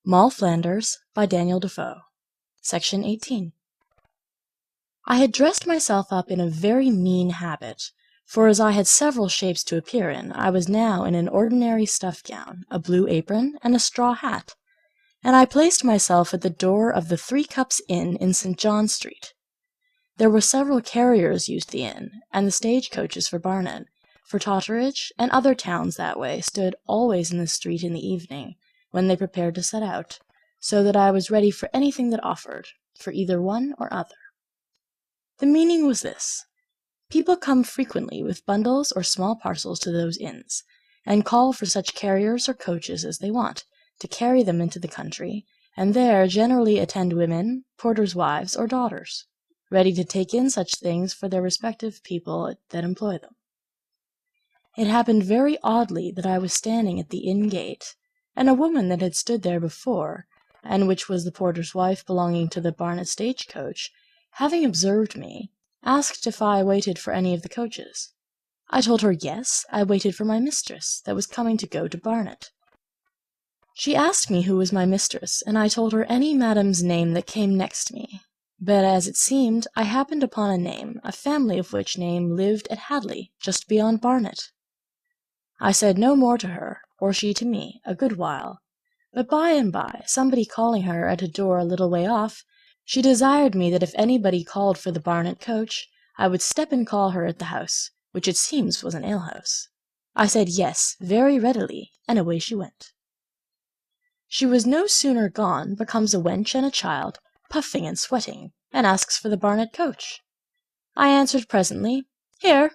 Moll Flanders by Daniel Defoe. Section 18. I had dressed myself up in a very mean habit, for as I had several shapes to appear in, I was now in an ordinary stuff gown, a blue apron, and a straw hat, and I placed myself at the door of the Three Cups Inn in St. John Street. There were several carriers used the inn, and the stage coaches for Barnet, for Totteridge, and other towns that way stood always in the street in the evening, when they prepared to set out, so that I was ready for anything that offered, for either one or other. The meaning was this: people come frequently with bundles or small parcels to those inns, and call for such carriers or coaches as they want, to carry them into the country, and there generally attend women, porters' wives, or daughters, ready to take in such things for their respective people that employ them. It happened very oddly that I was standing at the inn gate, and a woman that had stood there before, and which was the porter's wife belonging to the Barnet stage-coach, having observed me, asked if I waited for any of the coaches. I told her yes, I waited for my mistress, that was coming to go to Barnet. She asked me who was my mistress, and I told her any madam's name that came next me. But as it seemed, I happened upon a name, a family of which name lived at Hadley, just beyond Barnet. I said no more to her, or she to me, a good while, but by and by, somebody calling her at a door a little way off, she desired me that if anybody called for the Barnet coach, I would step and call her at the house, which it seems was an alehouse. I said yes, very readily, and away she went. She was no sooner gone, but comes a wench and a child, puffing and sweating, and asks for the Barnet coach. I answered presently, "Here."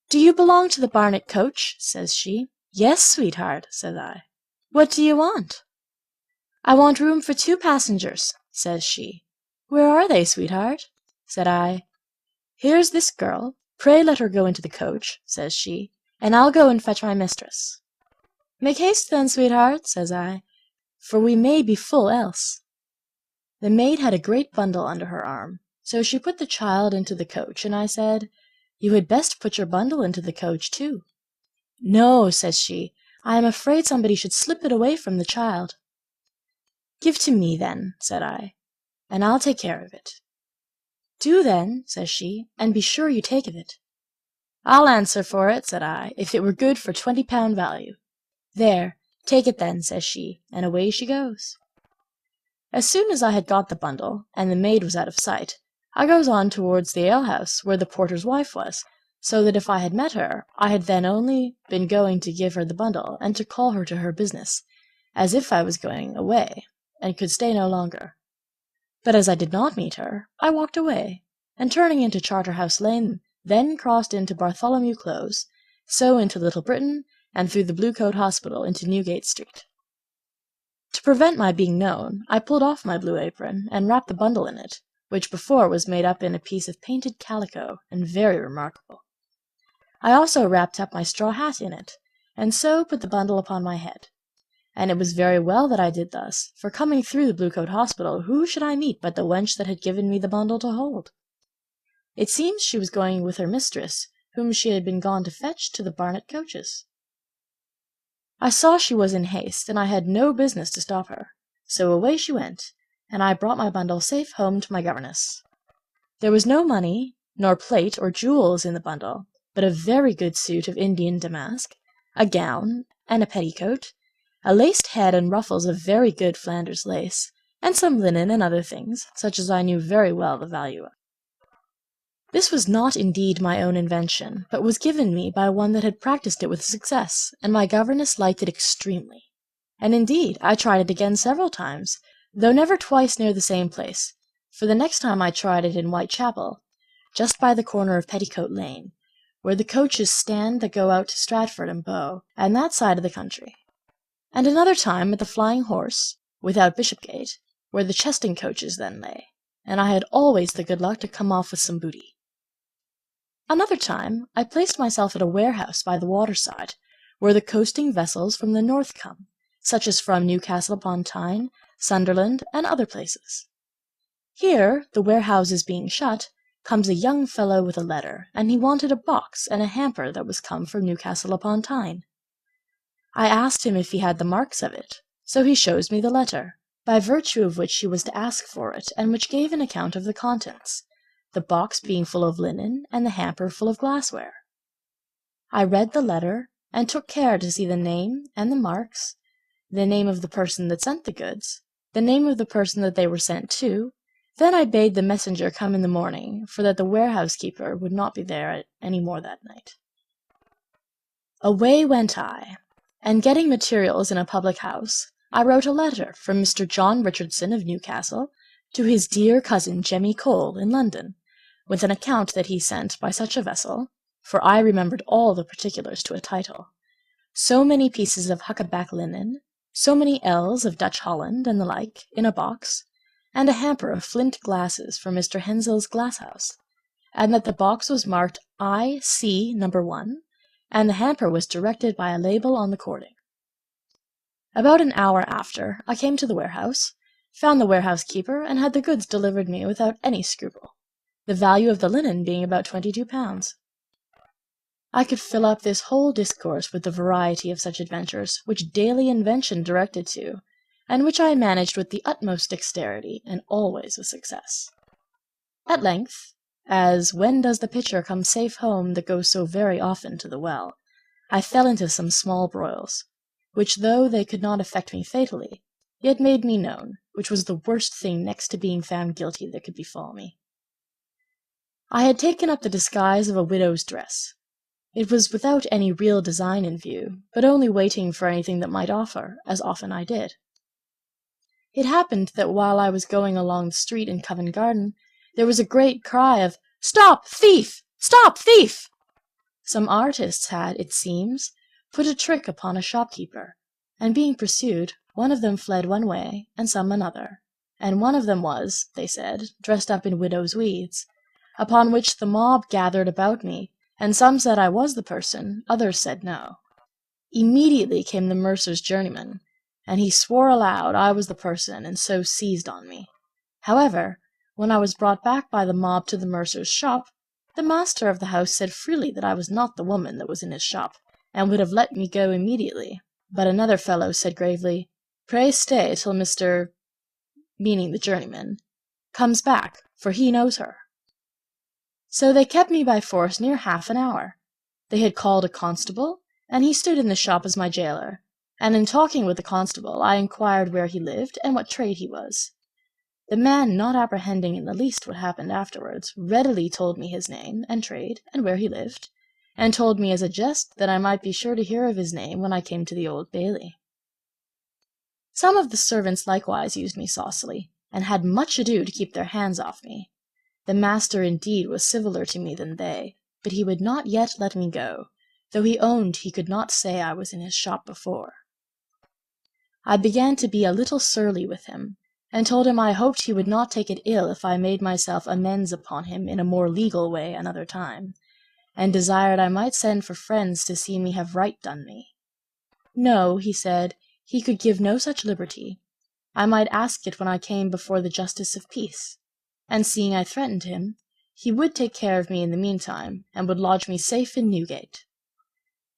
"Do you belong to the Barnet coach?" says she. "Yes, sweetheart," said I. "What do you want?" "I want room for 2 passengers," says she. "Where are they, sweetheart?" said I. "Here's this girl, pray let her go into the coach," says she, "and I'll go and fetch my mistress." "Make haste then, sweetheart," says I, "for we may be full else." The maid had a great bundle under her arm, so she put the child into the coach, and I said, "You had best put your bundle into the coach too." "No," says she, "I am afraid somebody should slip it away from the child." "Give to me then," said I, "and I'll take care of it." "Do then," says she, "and be sure you take of it." "I'll answer for it," said I, "if it were good for £20 value." "There, take it then," says she, and away she goes. As soon as I had got the bundle, and the maid was out of sight, I goes on towards the alehouse where the porter's wife was, so that if I had met her, I had then only been going to give her the bundle, and to call her to her business, as if I was going away, and could stay no longer. But as I did not meet her, I walked away, and turning into Charterhouse Lane, then crossed into Bartholomew Close, so into Little Britain, and through the Blue Coat Hospital into Newgate Street. To prevent my being known, I pulled off my blue apron, and wrapped the bundle in it, which before was made up in a piece of painted calico, and very remarkable. I also wrapped up my straw hat in it, and so put the bundle upon my head. And it was very well that I did thus, for coming through the Blue Coat Hospital, who should I meet but the wench that had given me the bundle to hold. It seems she was going with her mistress, whom she had been gone to fetch to the Barnet coaches. I saw she was in haste, and I had no business to stop her, so away she went, and I brought my bundle safe home to my governess. There was no money, nor plate or jewels in the bundle, but a very good suit of Indian damask, a gown, and a petticoat, a laced head and ruffles of very good Flanders lace, and some linen and other things, such as I knew very well the value of. This was not indeed my own invention, but was given me by one that had practised it with success, and my governess liked it extremely. And indeed I tried it again several times, though never twice near the same place, for the next time I tried it in Whitechapel, just by the corner of Petticoat Lane, where the coaches stand that go out to Stratford and Bow, and that side of the country. And another time at the Flying Horse, without Bishopgate, where the Chesting coaches then lay, and I had always the good luck to come off with some booty. Another time I placed myself at a warehouse by the waterside, where the coasting vessels from the north come, such as from Newcastle upon Tyne, Sunderland, and other places. Here, the warehouses being shut, comes a young fellow with a letter, and he wanted a box and a hamper that was come from Newcastle upon Tyne. I asked him if he had the marks of it, So he shows me the letter, by virtue of which he was to ask for it, and which gave an account of the contents, the box being full of linen, and the hamper full of glassware. I read the letter, and took care to see the name and the marks, the name of the person that sent the goods, the name of the person that they were sent to. Then I bade the messenger come in the morning, for that the warehouse-keeper would not be there any more that night. Away went I, and getting materials in a public house, I wrote a letter from Mr. John Richardson of Newcastle to his dear cousin Jemmy Cole in London, with an account that he sent by such a vessel, for I remembered all the particulars to a title, so many pieces of huckaback linen, so many ells of Dutch Holland, and the like, in a box, and a hamper of flint glasses for Mr. Hensell's glass-house, and that the box was marked I.C. No. 1, and the hamper was directed by a label on the cording. About an hour after, I came to the warehouse, found the warehouse-keeper, and had the goods delivered me without any scruple, the value of the linen being about 22 pounds. I could fill up this whole discourse with the variety of such adventures which daily invention directed to, and which I managed with the utmost dexterity, and always with success. At length, as when does the pitcher come safe home that goes so very often to the well, I fell into some small broils, which though they could not affect me fatally, yet made me known, which was the worst thing next to being found guilty that could befall me. I had taken up the disguise of a widow's dress. It was without any real design in view, but only waiting for anything that might offer, as often I did. It happened that while I was going along the street in Covent Garden, there was a great cry of "Stop, thief! Stop, thief!" Some artists had, it seems, put a trick upon a shopkeeper, and being pursued, one of them fled one way, and some another, and one of them was, they said, dressed up in widow's weeds, upon which the mob gathered about me, and some said I was the person, others said no. Immediately came the mercer's journeyman, and he swore aloud I was the person, and so seized on me. However, when I was brought back by the mob to the mercer's shop, the master of the house said freely that I was not the woman that was in his shop, and would have let me go immediately. But another fellow said gravely, "Pray stay till Mr. meaning the journeyman comes back, for he knows her." So they kept me by force near half an hour. They had called a constable, and he stood in the shop as my jailer, and in talking with the constable I inquired where he lived and what trade he was. The man, not apprehending in the least what happened afterwards, readily told me his name and trade and where he lived, and told me as a jest that I might be sure to hear of his name when I came to the Old Bailey. Some of the servants likewise used me saucily, and had much ado to keep their hands off me. The master indeed was civiller to me than they, but he would not yet let me go, though he owned he could not say I was in his shop before. I began to be a little surly with him, and told him I hoped he would not take it ill if I made myself amends upon him in a more legal way another time, and desired I might send for friends to see me have right done me. No, he said, he could give no such liberty. I might ask it when I came before the justice of peace, and seeing I threatened him, he would take care of me in the meantime, and would lodge me safe in Newgate.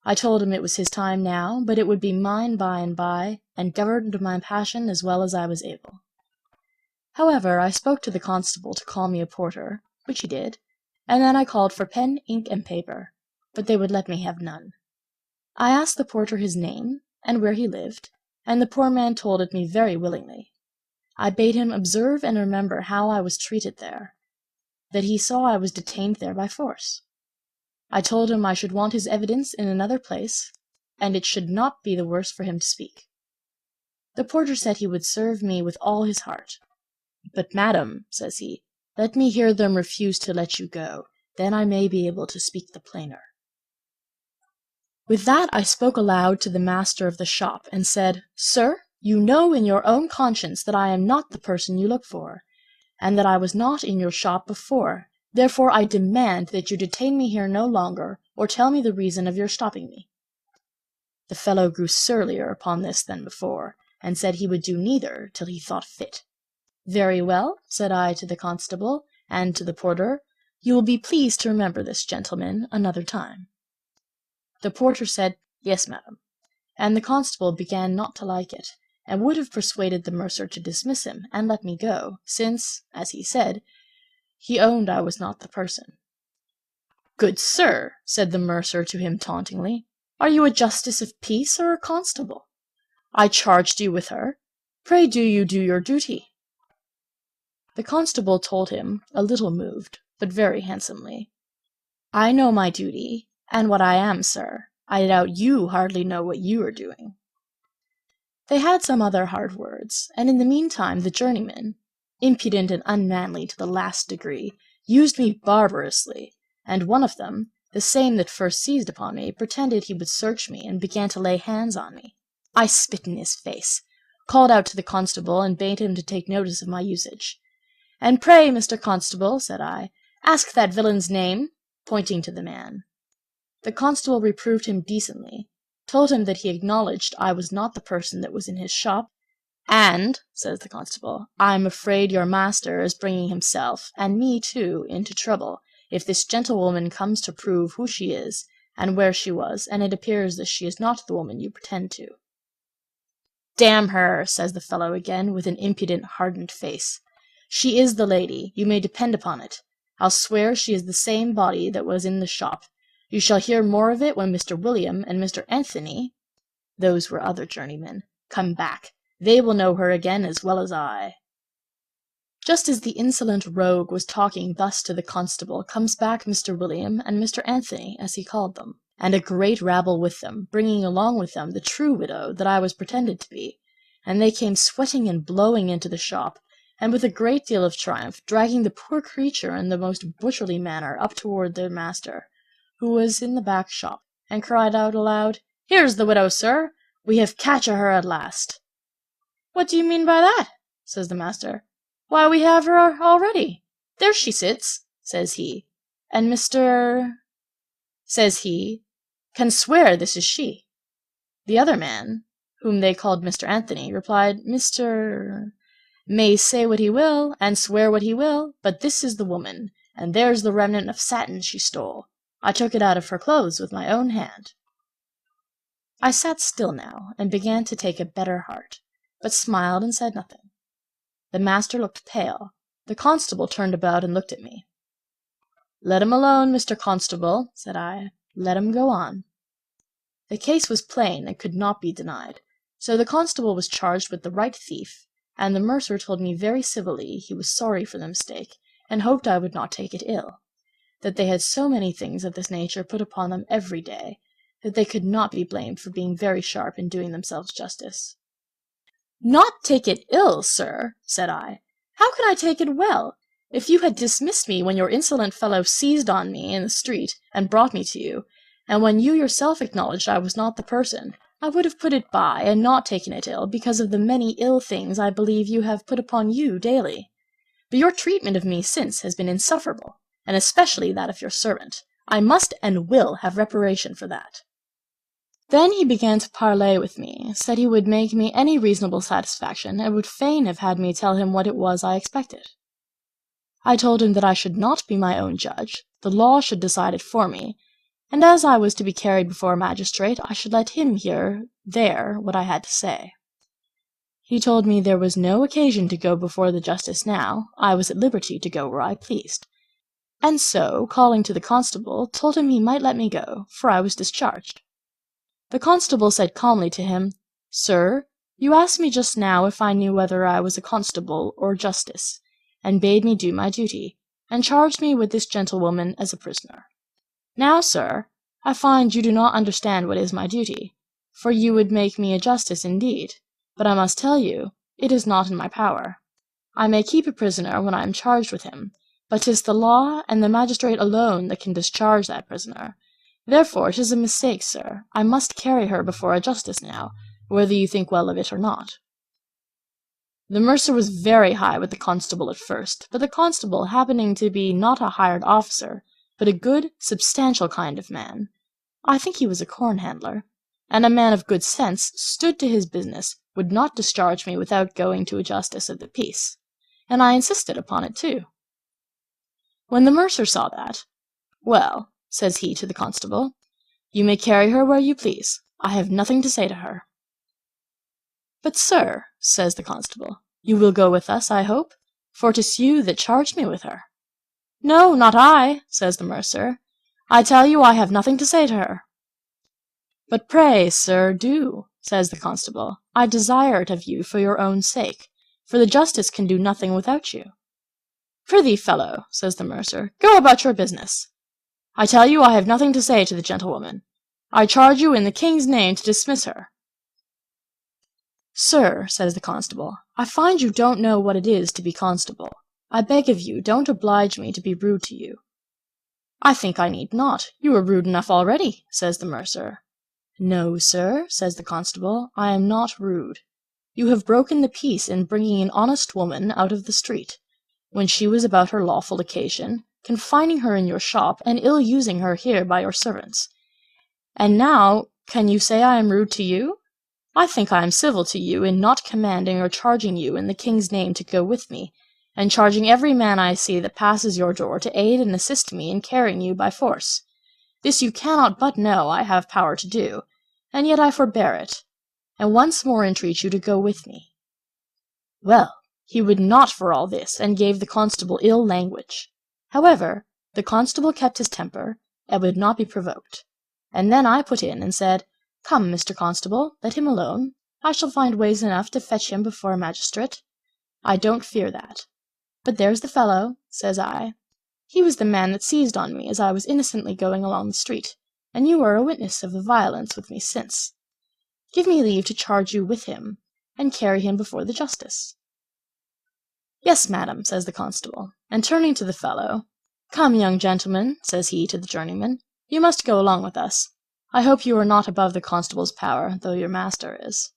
I told him it was his time now, but it would be mine by and by, and governed my passion as well as I was able. However, I spoke to the constable to call me a porter, which he did, and then I called for pen, ink, and paper, but they would let me have none. I asked the porter his name, and where he lived, and the poor man told it me very willingly. I bade him observe and remember how I was treated there, that he saw I was detained there by force. I told him I should want his evidence in another place, and it should not be the worse for him to speak. The porter said he would serve me with all his heart. "But, madam," says he, "let me hear them refuse to let you go, then I may be able to speak the plainer." With that I spoke aloud to the master of the shop, and said, "Sir, you know in your own conscience that I am not the person you look for, and that I was not in your shop before. Therefore I demand that you detain me here no longer, or tell me the reason of your stopping me." The fellow grew surlier upon this than before, and said he would do neither till he thought fit. "Very well," said I to the constable, and to the porter, "you will be pleased to remember this, gentleman, another time." The porter said, "Yes, madam," and the constable began not to like it, and would have persuaded the mercer to dismiss him and let me go, since, as he said, he owned I was not the person. "Good sir," said the mercer to him tauntingly, "are you a justice of peace or a constable? I charged you with her. Pray do you do your duty?" The constable told him, a little moved, but very handsomely, "I know my duty, and what I am, sir. I doubt you hardly know what you are doing." They had some other hard words, and in the meantime the journeyman, impudent and unmanly to the last degree, used me barbarously, and one of them, the same that first seized upon me, pretended he would search me, and began to lay hands on me. I spit in his face, called out to the constable, and bade him to take notice of my usage. "And pray, Mr. Constable," said I, "ask that villain's name," pointing to the man. The constable reproved him decently, told him that he acknowledged I was not the person that was in his shop, "and," says the constable, "I am afraid your master is bringing himself, and me too, into trouble, if this gentlewoman comes to prove who she is, and where she was, and it appears that she is not the woman you pretend to." "Damn her," says the fellow again, with an impudent, hardened face. "She is the lady, you may depend upon it. I'll swear she is the same body that was in the shop. You shall hear more of it when Mr. William and Mr. Anthony," those were other journeymen, "come back. They will know her again as well as I." Just as the insolent rogue was talking thus to the constable, comes back Mr. William and Mr. Anthony, as he called them, and a great rabble with them, bringing along with them the true widow that I was pretended to be, and they came sweating and blowing into the shop, and with a great deal of triumph, dragging the poor creature in the most butcherly manner up toward their master, who was in the back shop, and cried out aloud, "Here's the widow, sir. We have catch o' her at last." "What do you mean by that?" says the master. "Why, we have her already. There she sits," says he, "and Mr. says he, can swear this is she." The other man, whom they called Mr. Anthony, replied, "Mr. may say what he will, and swear what he will, but this is the woman, and there's the remnant of satin she stole. I took it out of her clothes with my own hand." I sat still now, and began to take a better heart, but smiled and said nothing. The master looked pale. The constable turned about and looked at me. "Let him alone, Mr. Constable," said I. "Let him go on." The case was plain and could not be denied, so the constable was charged with the right thief, and the mercer told me very civilly he was sorry for the mistake, and hoped I would not take it ill, that they had so many things of this nature put upon them every day, that they could not be blamed for being very sharp in doing themselves justice. "Not take it ill, sir," said I. "How can I take it well? If you had dismissed me when your insolent fellow seized on me in the street and brought me to you, and when you yourself acknowledged I was not the person, I would have put it by and not taken it ill because of the many ill things I believe you have put upon you daily. But your treatment of me since has been insufferable, and especially that of your servant. I must and will have reparation for that." Then he began to parley with me, said he would make me any reasonable satisfaction, and would fain have had me tell him what it was I expected. I told him that I should not be my own judge, the law should decide it for me, and as I was to be carried before a magistrate, I should let him hear there what I had to say. He told me there was no occasion to go before the justice now, I was at liberty to go where I pleased, and so, calling to the constable, told him he might let me go, for I was discharged. The constable said calmly to him, "Sir, you asked me just now if I knew whether I was a constable or justice, and bade me do my duty, and charged me with this gentlewoman as a prisoner. Now, sir, I find you do not understand what is my duty, for you would make me a justice indeed, but I must tell you it is not in my power. I may keep a prisoner when I am charged with him, but 'tis the law and the magistrate alone that can discharge that prisoner. Therefore 'tis a mistake, sir. I must carry her before a justice now, whether you think well of it or not." The mercer was very high with the constable at first, but the constable happening to be not a hired officer, but a good, substantial kind of man, I think he was a corn handler, and a man of good sense, stood to his business, would not discharge me without going to a justice of the peace, and I insisted upon it too. When the mercer saw that, "Well," says he to the constable, "you may carry her where you please. I have nothing to say to her." "But, sir," says the constable, "you will go with us, I hope, for 'tis you that charged me with her." "No, not I," says the mercer. "I tell you I have nothing to say to her." "But pray, sir, do," says the constable. "I desire it of you for your own sake, for the justice can do nothing without you." "Prithee, fellow," says the mercer, "go about your business. I tell you I have nothing to say to the gentlewoman. I charge you in the king's name to dismiss her." "Sir," says the constable, "I find you don't know what it is to be constable. I beg of you don't oblige me to be rude to you." "I think I need not. You are rude enough already," says the mercer. "No, sir," says the constable, "I am not rude. You have broken the peace in bringing an honest woman out of the street, when she was about her lawful occasion, confining her in your shop, and ill-using her here by your servants. And now, can you say I am rude to you? I think I am civil to you in not commanding or charging you in the king's name to go with me, and charging every man I see that passes your door to aid and assist me in carrying you by force. This you cannot but know I have power to do, and yet I forbear it, and once more entreat you to go with me." Well, he would not for all this, and gave the constable ill language. However, the constable kept his temper, and would not be provoked. And then I put in and said, "Come, Mr. Constable, let him alone. I shall find ways enough to fetch him before a magistrate. I don't fear that. But there's the fellow," says I. "He was the man that seized on me as I was innocently going along the street, and you are a witness of the violence with me since. Give me leave to charge you with him, and carry him before the justice." "Yes, madam," says the constable, and turning to the fellow, "Come, young gentleman," says he to the journeyman, "you must go along with us. I hope you are not above the constable's power, though your master is."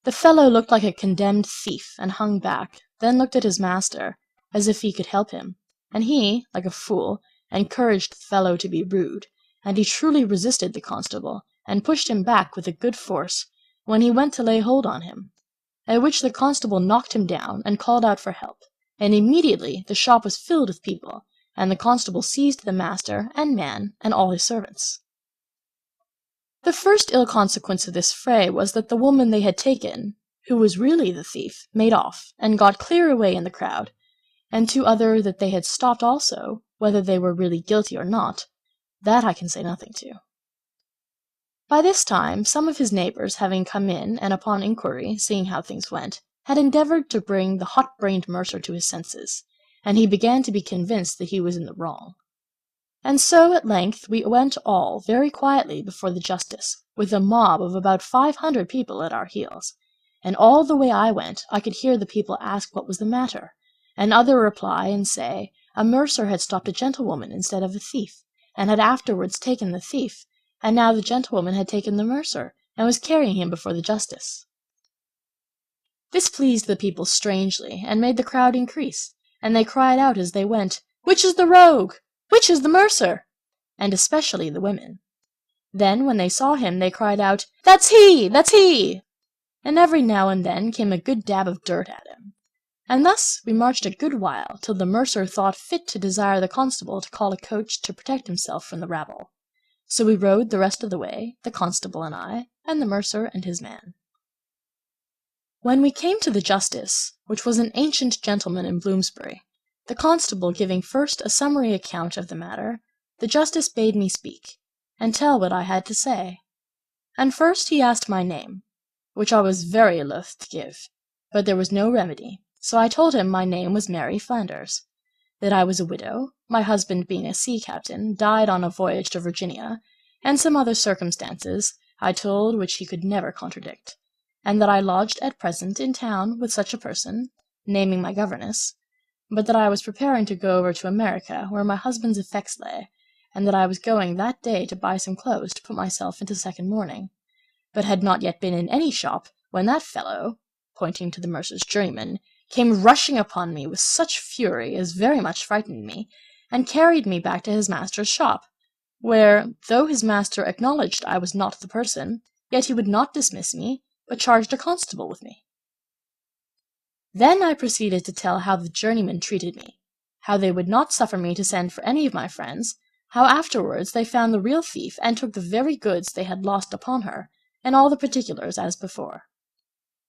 The fellow looked like a condemned thief, and hung back, then looked at his master, as if he could help him, and he, like a fool, encouraged the fellow to be rude, and he truly resisted the constable, and pushed him back with a good force, when he went to lay hold on him, at which the constable knocked him down, and called out for help, and immediately the shop was filled with people, and the constable seized the master and man and all his servants. The first ill consequence of this fray was that the woman they had taken, who was really the thief, made off, and got clear away in the crowd, and two other that they had stopped also, whether they were really guilty or not, that I can say nothing to. By this time some of his neighbours having come in, and upon inquiry, seeing how things went, had endeavoured to bring the hot-brained mercer to his senses, and he began to be convinced that he was in the wrong. And so at length we went all very quietly before the justice, with a mob of about 500 people at our heels, and all the way I went I could hear the people ask what was the matter, and other reply and say a mercer had stopped a gentlewoman instead of a thief, and had afterwards taken the thief, and now the gentlewoman had taken the mercer, and was carrying him before the justice. This pleased the people strangely, and made the crowd increase, and they cried out as they went, "Which is the rogue? Which is the mercer?" and especially the women. Then when they saw him they cried out, "That's he! That's he!" and every now and then came a good dab of dirt at him. And thus we marched a good while, till the mercer thought fit to desire the constable to call a coach to protect himself from the rabble. So we rode the rest of the way, the constable and I, and the mercer and his man. When we came to the justice, which was an ancient gentleman in Bloomsbury, the constable giving first a summary account of the matter, the justice bade me speak, and tell what I had to say. And first he asked my name, which I was very loath to give, but there was no remedy, so I told him my name was Mary Flanders, that I was a widow, my husband being a sea captain, died on a voyage to Virginia, and some other circumstances I told which he could never contradict, and that I lodged at present in town with such a person, naming my governess, but that I was preparing to go over to America, where my husband's effects lay, and that I was going that day to buy some clothes to put myself into second mourning, but had not yet been in any shop, when that fellow, pointing to the mercer's journeyman, came rushing upon me with such fury as very much frightened me, and carried me back to his master's shop, where, though his master acknowledged I was not the person, yet he would not dismiss me, but charged a constable with me. Then I proceeded to tell how the journeymen treated me, how they would not suffer me to send for any of my friends, how afterwards they found the real thief and took the very goods they had lost upon her, and all the particulars as before.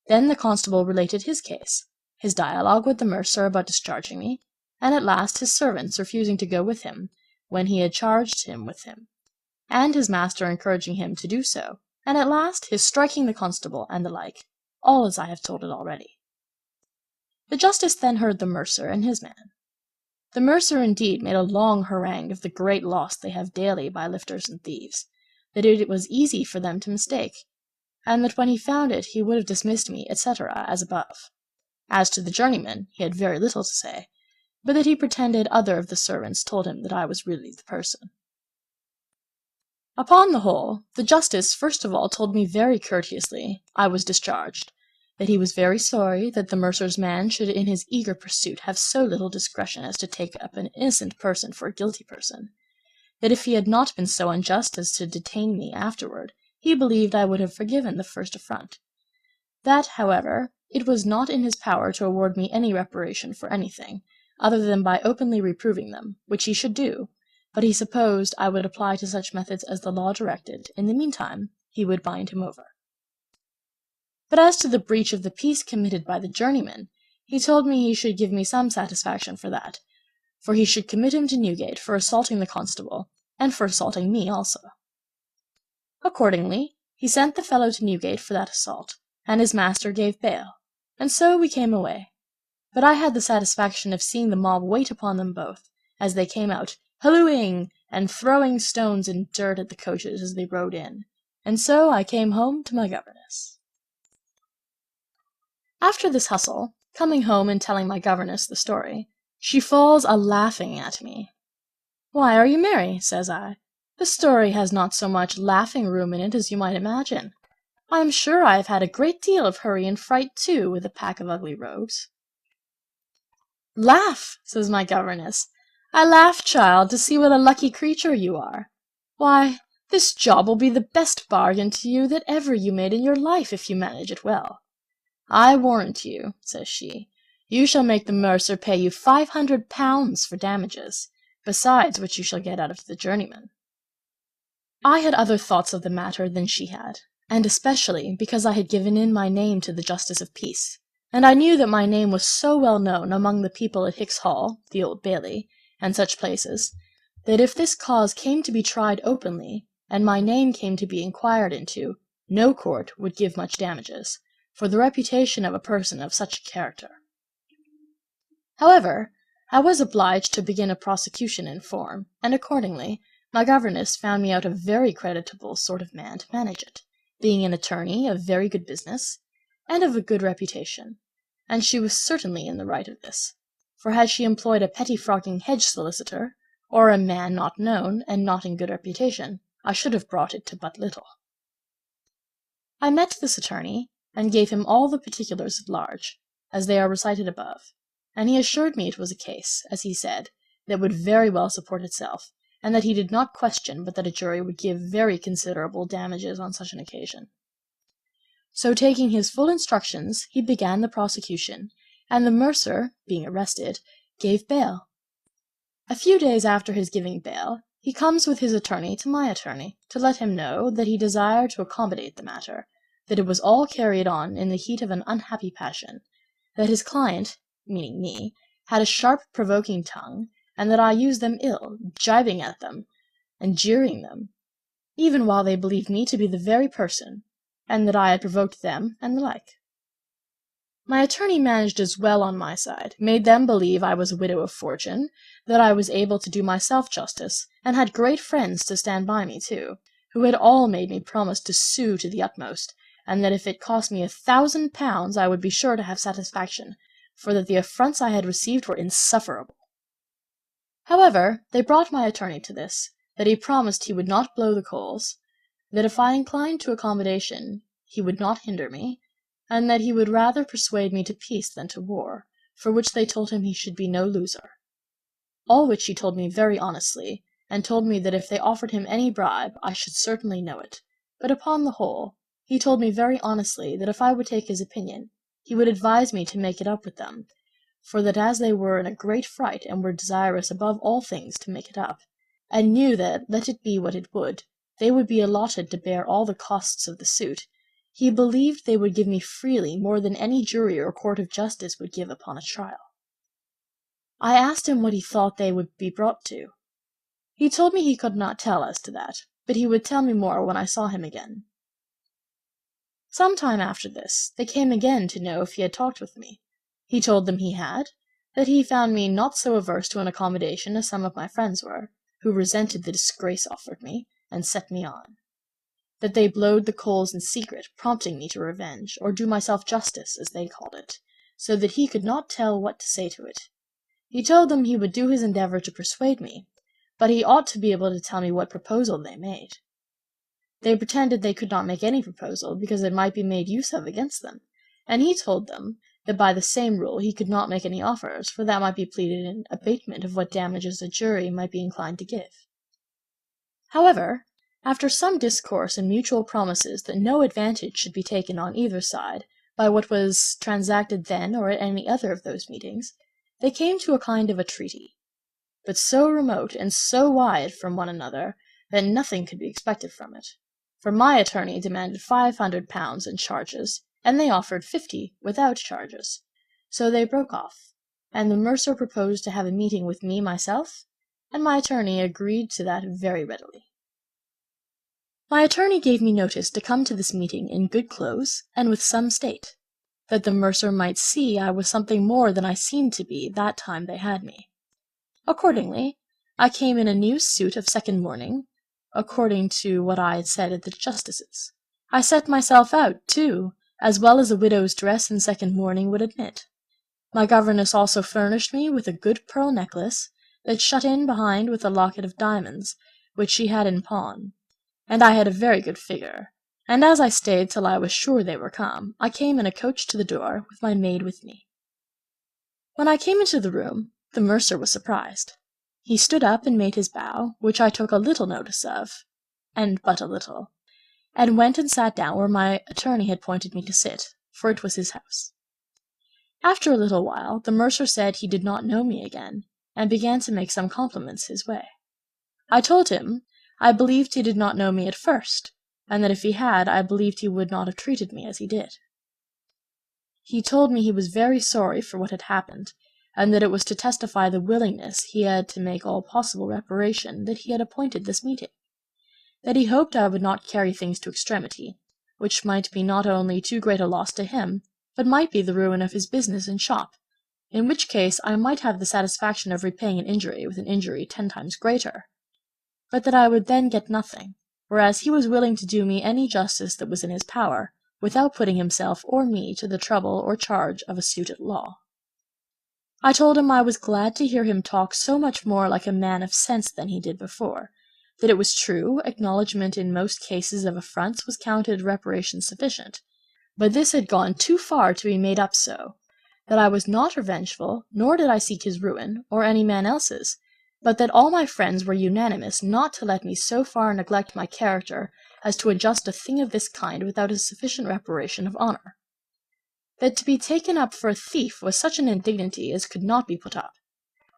Then the constable related his case, his dialogue with the mercer about discharging me, and at last his servants refusing to go with him when he had charged him with him, and his master encouraging him to do so, and at last his striking the constable, and the like, all as I have told it already. The justice then heard the mercer and his man. The mercer indeed made a long harangue of the great loss they have daily by lifters and thieves, that it was easy for them to mistake, and that when he found it he would have dismissed me, etc., as above. As to the journeyman, he had very little to say, but that he pretended other of the servants told him that I was really the person. Upon the whole, the justice first of all told me very courteously I was discharged, that he was very sorry that the mercer's man should in his eager pursuit have so little discretion as to take up an innocent person for a guilty person, that if he had not been so unjust as to detain me afterward, he believed I would have forgiven the first affront. That, however, it was not in his power to award me any reparation for anything, other than by openly reproving them, which he should do, but he supposed I would apply to such methods as the law directed. In the meantime, he would bind him over. But as to the breach of the peace committed by the journeyman, he told me he should give me some satisfaction for that, for he should commit him to Newgate for assaulting the constable, and for assaulting me also. Accordingly, he sent the fellow to Newgate for that assault, and his master gave bail, and so we came away. But I had the satisfaction of seeing the mob wait upon them both, as they came out, hallooing and throwing stones and dirt at the coaches as they rode in, and so I came home to my governess. After this hustle, coming home and telling my governess the story, she falls a-laughing at me. "Why are you merry?" says I. "The story has not so much laughing room in it as you might imagine. I am sure I have had a great deal of hurry and fright too, with a pack of ugly rogues." "Laugh!" says my governess. "I laugh, child, to see what a lucky creature you are. Why, this job will be the best bargain to you that ever you made in your life, if you manage it well. I warrant you," says she, "you shall make the mercer pay you £500 for damages, besides what you shall get out of the journeyman." I had other thoughts of the matter than she had, and especially because I had given in my name to the justice of peace, and I knew that my name was so well known among the people at Hick's Hall, the Old Bailey, and such places, that if this cause came to be tried openly, and my name came to be inquired into, no court would give much damages, for the reputation of a person of such a character. However, I was obliged to begin a prosecution in form, and accordingly my governess found me out a very creditable sort of man to manage it, being an attorney of very good business, and of a good reputation, and she was certainly in the right of this, for had she employed a pettifogging hedge solicitor, or a man not known and not in good reputation, I should have brought it to but little. I met this attorney, and gave him all the particulars at large, as they are recited above, and he assured me it was a case, as he said, that would very well support itself, and that he did not question but that a jury would give very considerable damages on such an occasion. So taking his full instructions, he began the prosecution, and the mercer, being arrested, gave bail. A few days after his giving bail, he comes with his attorney to my attorney, to let him know that he desired to accommodate the matter, that it was all carried on in the heat of an unhappy passion, that his client, meaning me, had a sharp provoking tongue, and that I used them ill, gibing at them, and jeering them, even while they believed me to be the very person, and that I had provoked them, and the like. My attorney managed as well on my side, made them believe I was a widow of fortune, that I was able to do myself justice, and had great friends to stand by me too, who had all made me promise to sue to the utmost, and that if it cost me £1,000 I would be sure to have satisfaction, for that the affronts I had received were insufferable. However, they brought my attorney to this, that he promised he would not blow the coals, that if I inclined to accommodation he would not hinder me, and that he would rather persuade me to peace than to war, for which they told him he should be no loser. All which he told me very honestly, and told me that if they offered him any bribe I should certainly know it, but upon the whole he told me very honestly that if I would take his opinion, he would advise me to make it up with them, for that as they were in a great fright and were desirous above all things to make it up, and knew that, let it be what it would, they would be allotted to bear all the costs of the suit, He believed they would give me freely more than any jury or court of justice would give upon a trial. I asked him what he thought they would be brought to. He told me he could not tell as to that, but he would tell me more when I saw him again. Some time after this, they came again to know if he had talked with me. He told them he had, that he found me not so averse to an accommodation as some of my friends were, who resented the disgrace offered me, and set me on. That they blowed the coals in secret, prompting me to revenge, or do myself justice, as they called it, so that he could not tell what to say to it. He told them he would do his endeavour to persuade me, but he ought to be able to tell me what proposal they made. They pretended they could not make any proposal, because it might be made use of against them, and he told them that by the same rule he could not make any offers, for that might be pleaded in abatement of what damages a jury might be inclined to give. However, after some discourse and mutual promises that no advantage should be taken on either side by what was transacted then or at any other of those meetings, they came to a kind of a treaty, but so remote and so wide from one another that nothing could be expected from it. For my attorney demanded £500 in charges, and they offered 50 without charges. So they broke off, and the mercer proposed to have a meeting with me myself, and my attorney agreed to that very readily. My attorney gave me notice to come to this meeting in good clothes and with some state, that the mercer might see I was something more than I seemed to be that time they had me. Accordingly, I came in a new suit of second mourning, according to what I had said at the justice's. I set myself out, too, as well as a widow's dress in second mourning would admit. My governess also furnished me with a good pearl necklace, that shut in behind with a locket of diamonds, which she had in pawn, and I had a very good figure, and as I stayed till I was sure they were come, I came in a coach to the door, with my maid with me. When I came into the room, the mercer was surprised. He stood up and made his bow, which I took a little notice of, and but a little, and went and sat down where my attorney had pointed me to sit, for it was his house. After a little while, the mercer said he did not know me again, and began to make some compliments his way. I told him I believed he did not know me at first, and that if he had, I believed he would not have treated me as he did. He told me he was very sorry for what had happened, and that it was to testify the willingness he had to make all possible reparation that he had appointed this meeting. That he hoped I would not carry things to extremity, which might be not only too great a loss to him, but might be the ruin of his business and shop, in which case I might have the satisfaction of repaying an injury with an injury 10 times greater, but that I would then get nothing, whereas he was willing to do me any justice that was in his power, without putting himself or me to the trouble or charge of a suit at law. I told him I was glad to hear him talk so much more like a man of sense than he did before, that it was true acknowledgment in most cases of affronts was counted reparation sufficient, but this had gone too far to be made up so, that I was not revengeful, nor did I seek his ruin, or any man else's, but that all my friends were unanimous not to let me so far neglect my character as to adjust a thing of this kind without a sufficient reparation of honour. That to be taken up for a thief was such an indignity as could not be put up,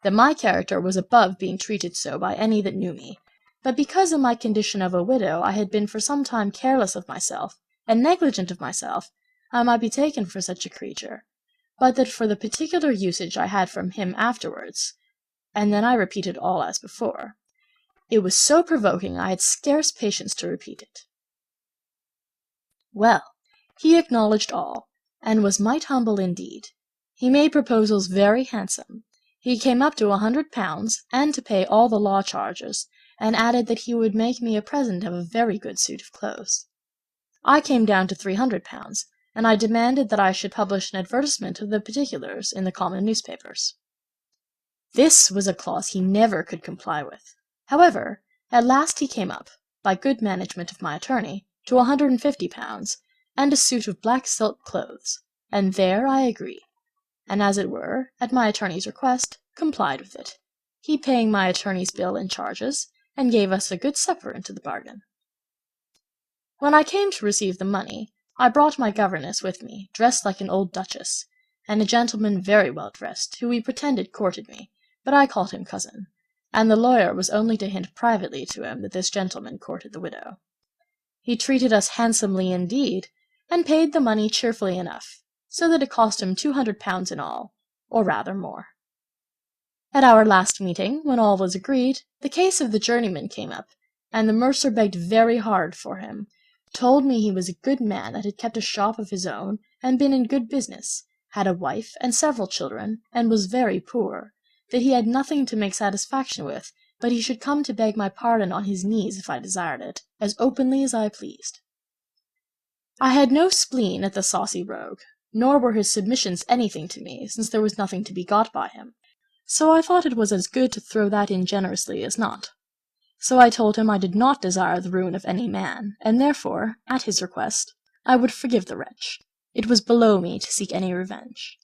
that my character was above being treated so by any that knew me, but because in my condition of a widow I had been for some time careless of myself, and negligent of myself, I might be taken for such a creature, but that for the particular usage I had from him afterwards, and then I repeated all as before, it was so provoking I had scarce patience to repeat it. Well, he acknowledged all, and was might humble indeed. He made proposals very handsome. He came up to £100, and to pay all the law charges, and added that he would make me a present of a very good suit of clothes. I came down to £300, and I demanded that I should publish an advertisement of the particulars in the common newspapers. This was a clause he never could comply with. However, at last he came up, by good management of my attorney, to £150, and a suit of black silk clothes, and there I agreed, and as it were, at my attorney's request, complied with it, he paying my attorney's bill and charges, and gave us a good supper into the bargain. When I came to receive the money, I brought my governess with me, dressed like an old duchess, and a gentleman very well dressed, who he pretended courted me, but I called him cousin, and the lawyer was only to hint privately to him that this gentleman courted the widow. He treated us handsomely indeed, and paid the money cheerfully enough, so that it cost him £200 in all, or rather more. At our last meeting, when all was agreed, the case of the journeyman came up, and the mercer begged very hard for him, told me he was a good man that had kept a shop of his own and been in good business, had a wife and several children, and was very poor, that he had nothing to make satisfaction with, but he should come to beg my pardon on his knees if I desired it, as openly as I pleased. I had no spleen at the saucy rogue, nor were his submissions anything to me, since there was nothing to be got by him. So I thought it was as good to throw that in generously as not. So I told him I did not desire the ruin of any man, and therefore, at his request, I would forgive the wretch. It was below me to seek any revenge.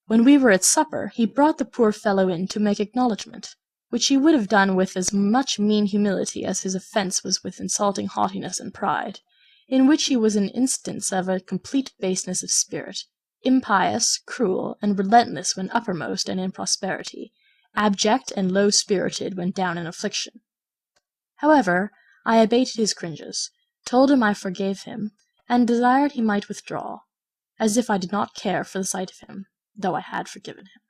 When we were at supper, he brought the poor fellow in to make acknowledgment, which he would have done with as much mean humility as his offence was with insulting haughtiness and pride, in which he was an instance of a complete baseness of spirit, impious, cruel, and relentless when uppermost and in prosperity, abject and low-spirited when down in affliction. However, I abated his cringes, told him I forgave him, and desired he might withdraw, as if I did not care for the sight of him, though I had forgiven him.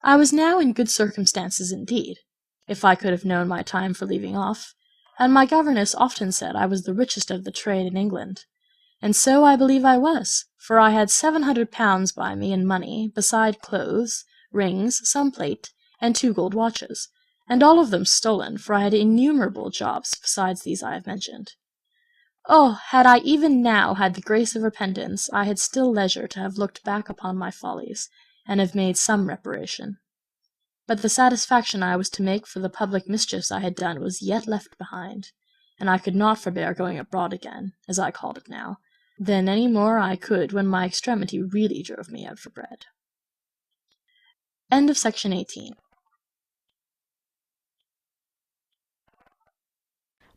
I was now in good circumstances indeed, if I could have known my time for leaving off, and my governess often said I was the richest of the trade in England. And so I believe I was, for I had £700 by me in money, beside clothes, rings, some plate, and 2 gold watches, and all of them stolen, for I had innumerable jobs besides these I have mentioned. Oh, had I even now had the grace of repentance, I had still leisure to have looked back upon my follies, and have made some reparation. But the satisfaction I was to make for the public mischiefs I had done was yet left behind, and I could not forbear going abroad again, as I called it now, than any more I could when my extremity really drove me out for bread. End of section 18.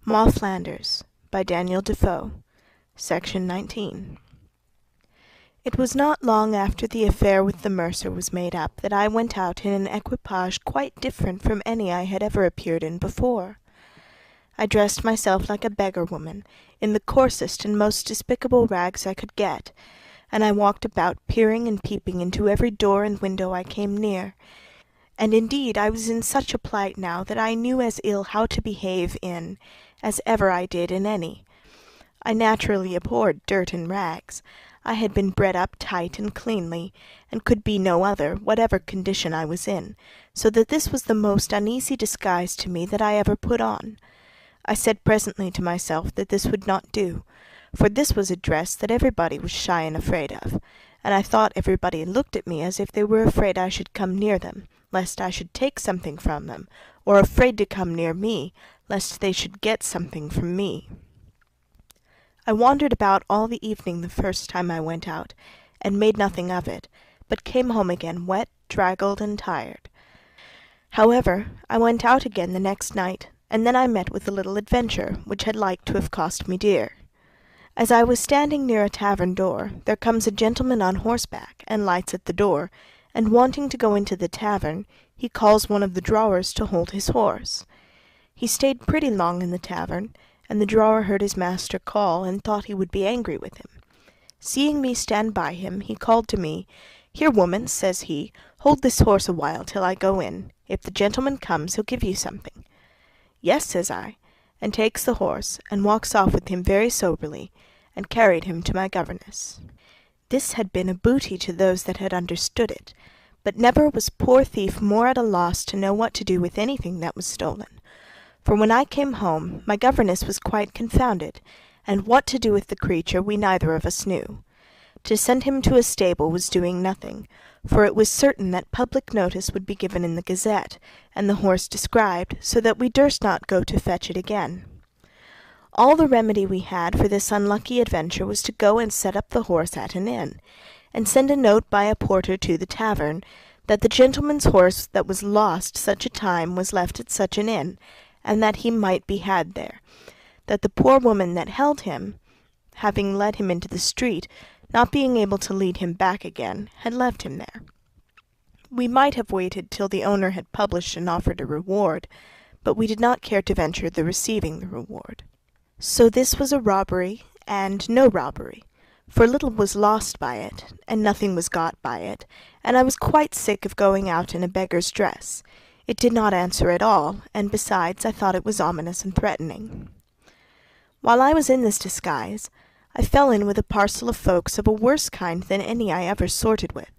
Moll Flanders by Defoe, Section 19. It was not long after the affair with the mercer was made up that I went out in an equipage quite different from any I had ever appeared in before. I dressed myself like a beggar-woman, in the coarsest and most despicable rags I could get, and I walked about peering and peeping into every door and window I came near, and indeed I was in such a plight now that I knew as ill how to behave in as ever I did in any. I naturally abhorred dirt and rags. I had been bred up tight and cleanly, and could be no other, whatever condition I was in, so that this was the most uneasy disguise to me that I ever put on. I said presently to myself that this would not do, for this was a dress that everybody was shy and afraid of, and I thought everybody looked at me as if they were afraid I should come near them, lest I should take something from them, or afraid to come near me, lest they should get something from me. I wandered about all the evening the first time I went out, and made nothing of it, but came home again wet, draggled, and tired. However, I went out again the next night, and then I met with a little adventure, which had like to have cost me dear. As I was standing near a tavern door, there comes a gentleman on horseback, and lights at the door, and wanting to go into the tavern, he calls one of the drawers to hold his horse. He stayed pretty long in the tavern, and the drawer heard his master call, and thought he would be angry with him. Seeing me stand by him, he called to me, "Here, woman," says he, "hold this horse a while till I go in. If the gentleman comes, he'll give you something." "Yes," says I, and takes the horse, and walks off with him very soberly, and carried him to my governess. This had been a booty to those that had understood it, but never was poor thief more at a loss to know what to do with anything that was stolen. For when I came home, my governess was quite confounded, and what to do with the creature we neither of us knew. To send him to a stable was doing nothing, for it was certain that public notice would be given in the Gazette, and the horse described, so that we durst not go to fetch it again. All the remedy we had for this unlucky adventure was to go and set up the horse at an inn, and send a note by a porter to the tavern, that the gentleman's horse that was lost such a time was left at such an inn, and that he might be had there, that the poor woman that held him, having led him into the street, not being able to lead him back again, had left him there. We might have waited till the owner had published and offered a reward, but we did not care to venture the receiving the reward. So this was a robbery, and no robbery, for little was lost by it, and nothing was got by it, and I was quite sick of going out in a beggar's dress. It did not answer at all, and besides I thought it was ominous and threatening. While I was in this disguise, I fell in with a parcel of folks of a worse kind than any I ever sorted with,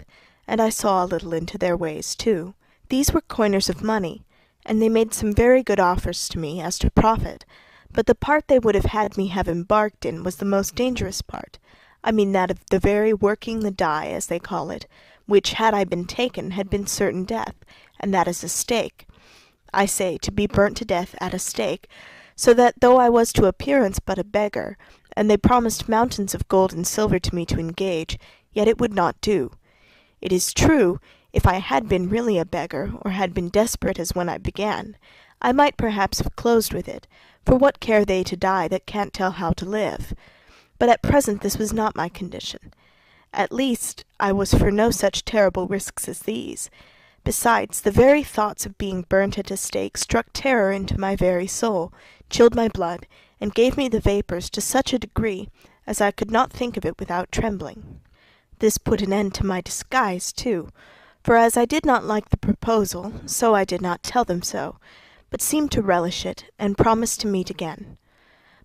and I saw a little into their ways too. These were coiners of money, and they made some very good offers to me as to profit, but the part they would have had me have embarked in was the most dangerous part. I mean that of the very working the die, as they call it, which, had I been taken, had been certain death, and that is a stake. I say, to be burnt to death at a stake, so that though I was to appearance but a beggar, and they promised mountains of gold and silver to me to engage, yet it would not do. It is true, if I had been really a beggar, or had been desperate as when I began, I might perhaps have closed with it, for what care they to die that can't tell how to live? But at present this was not my condition. At least I was for no such terrible risks as these. Besides, the very thoughts of being burnt at a stake struck terror into my very soul, chilled my blood, and gave me the vapours to such a degree as I could not think of it without trembling. This put an end to my disguise too, for as I did not like the proposal, so I did not tell them so, but seemed to relish it, and promised to meet again.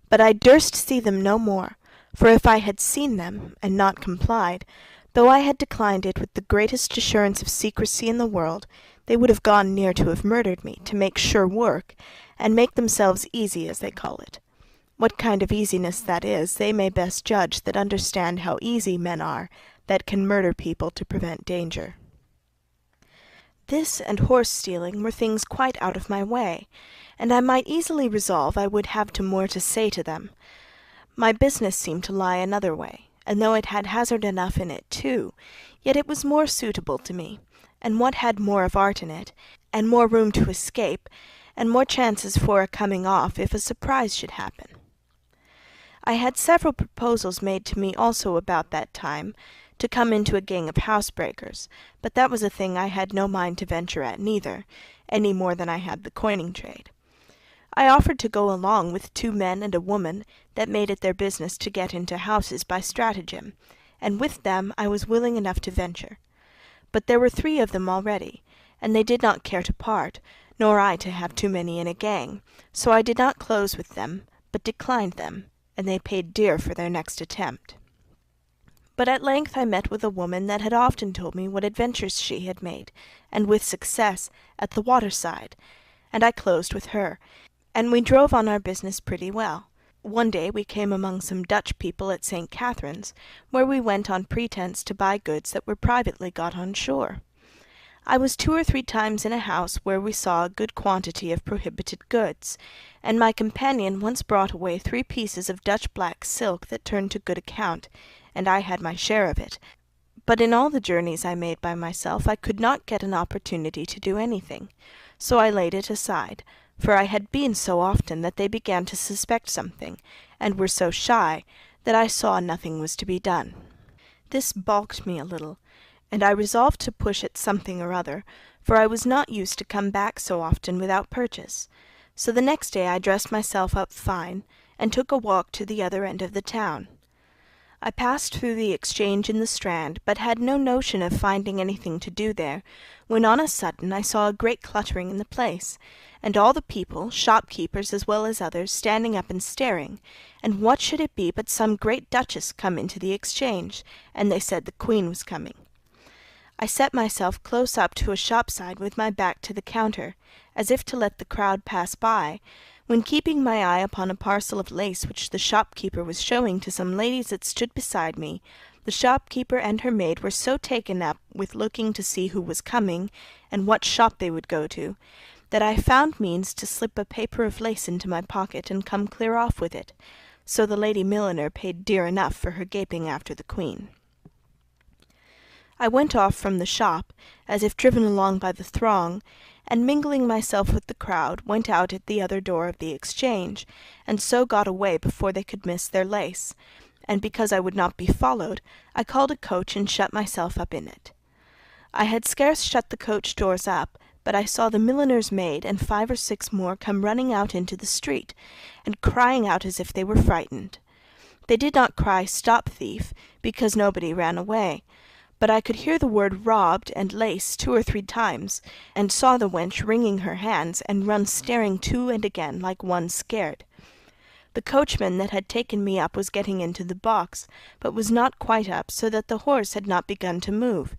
But I durst see them no more, for if I had seen them, and not complied, though I had declined it with the greatest assurance of secrecy in the world, they would have gone near to have murdered me, to make sure work, and make themselves easy, as they call it. What kind of easiness that is, they may best judge that understand how easy men are that can murder people to prevent danger. This and horse-stealing were things quite out of my way, and I might easily resolve I would have more to say to them. My business seemed to lie another way, and though it had hazard enough in it too, yet it was more suitable to me, and what had more of art in it, and more room to escape, and more chances for a coming off if a surprise should happen. I had several proposals made to me also about that time, to come into a gang of housebreakers, but that was a thing I had no mind to venture at neither, any more than I had the coining trade. I offered to go along with 2 men and a woman that made it their business to get into houses by stratagem, and with them I was willing enough to venture. But there were 3 of them already, and they did not care to part, nor I to have too many in a gang, so I did not close with them, but declined them, and they paid dear for their next attempt. But at length I met with a woman that had often told me what adventures she had made, and with success, at the waterside, and I closed with her, and we drove on our business pretty well. One day we came among some Dutch people at St. Catherine's, where we went on pretence to buy goods that were privately got on shore. I was 2 or 3 times in a house where we saw a good quantity of prohibited goods, and my companion once brought away 3 pieces of Dutch black silk that turned to good account, and I had my share of it. But in all the journeys I made by myself I could not get an opportunity to do anything, so I laid it aside, for I had been so often that they began to suspect something, and were so shy that I saw nothing was to be done. This balked me a little, and I resolved to push at something or other, for I was not used to come back so often without purchase. So the next day I dressed myself up fine, and took a walk to the other end of the town. I passed through the Exchange in the Strand, but had no notion of finding anything to do there, when on a sudden I saw a great cluttering in the place, and all the people, shopkeepers as well as others, standing up and staring, and what should it be but some great duchess come into the Exchange, and they said the Queen was coming. I set myself close up to a shop-side with my back to the counter, as if to let the crowd pass by, when keeping my eye upon a parcel of lace which the shopkeeper was showing to some ladies that stood beside me, the shopkeeper and her maid were so taken up with looking to see who was coming, and what shop they would go to, that I found means to slip a paper of lace into my pocket and come clear off with it, so the lady milliner paid dear enough for her gaping after the Queen. I went off from the shop, as if driven along by the throng, and mingling myself with the crowd, went out at the other door of the Exchange, and so got away before they could miss their lace, and because I would not be followed, I called a coach and shut myself up in it. I had scarce shut the coach doors up, but I saw the milliner's maid and 5 or 6 more come running out into the street, and crying out as if they were frightened. They did not cry, "Stop, thief," because nobody ran away, but I could hear the word "robbed" and "lace" 2 or 3 times, and saw the wench wringing her hands, and run staring to and again like one scared. The coachman that had taken me up was getting into the box, but was not quite up, so that the horse had not begun to move,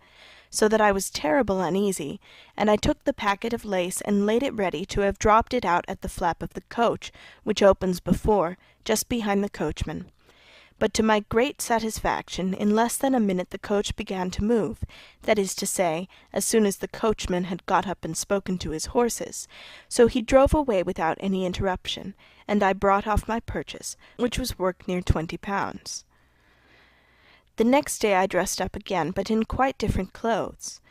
so that I was terrible uneasy, and I took the packet of lace and laid it ready to have dropped it out at the flap of the coach, which opens before, just behind the coachman. But to my great satisfaction, in less than a minute the coach began to move, that is to say, as soon as the coachman had got up and spoken to his horses, so he drove away without any interruption, and I brought off my purchase, which was worth near £20. The next day I dressed up again, but in quite different clothes,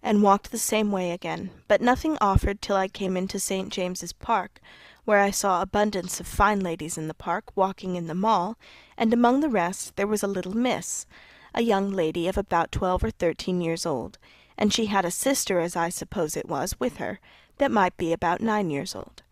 and walked the same way again, but nothing offered till I came into St. James's Park, where I saw abundance of fine ladies in the park, walking in the Mall, and among the rest there was a little miss, a young lady of about 12 or 13 years old, and she had a sister, as I suppose it was, with her, that might be about 9 years old.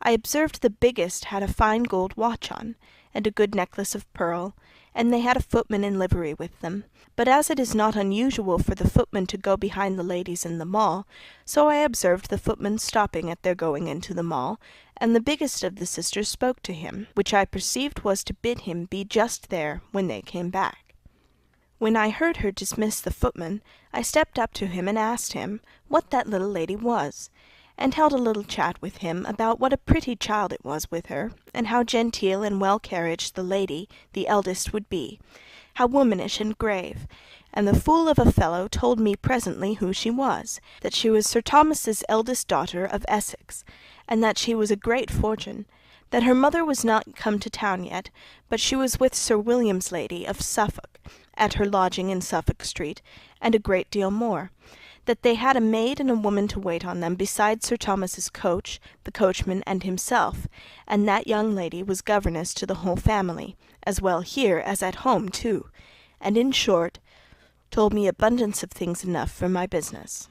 I observed the biggest had a fine gold watch on, and a good necklace of pearl, and they had a footman in livery with them, but as it is not unusual for the footman to go behind the ladies in the Mall, so I observed the footman stopping at their going into the Mall, and the biggest of the sisters spoke to him, which I perceived was to bid him be just there when they came back. When I heard her dismiss the footman, I stepped up to him and asked him what that little lady was, and held a little chat with him about what a pretty child it was with her, and how genteel and well-carriaged the lady, the eldest, would be, how womanish and grave, and the fool of a fellow told me presently who she was, that she was Sir Thomas's eldest daughter of Essex, and that she was a great fortune, that her mother was not come to town yet, but she was with Sir William's lady of Suffolk, at her lodging in Suffolk Street, and a great deal more, that they had a maid and a woman to wait on them, besides Sir Thomas's coach, the coachman, and himself, and that young lady was governess to the whole family, as well here as at home too, and in short, told me abundance of things enough for my business.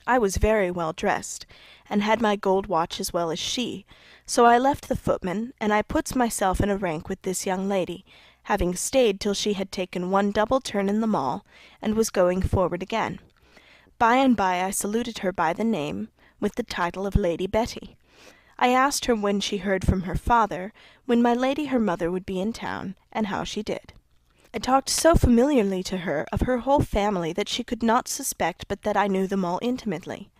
I was very well dressed, and had my gold watch as well as she, so I left the footman, and I puts myself in a rank with this young lady, having stayed till she had taken one double turn in the Mall, and was going forward again. By and by I saluted her by the name, with the title of Lady Betty. I asked her when she heard from her father, when my lady her mother would be in town, and how she did. I talked so familiarly to her of her whole family that she could not suspect but that I knew them all intimately.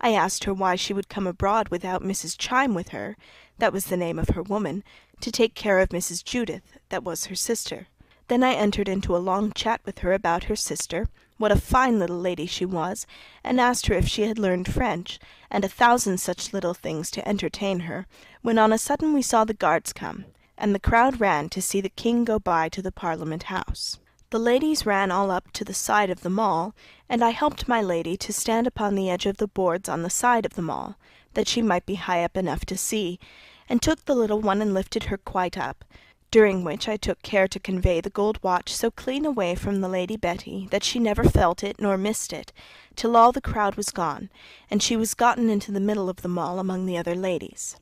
I asked her why she would come abroad without Mrs. Chime with her, that was the name of her woman, to take care of Mrs. Judith, that was her sister. Then I entered into a long chat with her about her sister, what a fine little lady she was, and asked her if she had learned French, and 1,000 such little things to entertain her, when on a sudden we saw the guards come, and the crowd ran to see the king go by to the Parliament House. The ladies ran all up to the side of the Mall, and I helped my lady to stand upon the edge of the boards on the side of the Mall, that she might be high up enough to see, and took the little one and lifted her quite up, during which I took care to convey the gold watch so clean away from the Lady Betty that she never felt it nor missed it, till all the crowd was gone, and she was gotten into the middle of the Mall among the other ladies.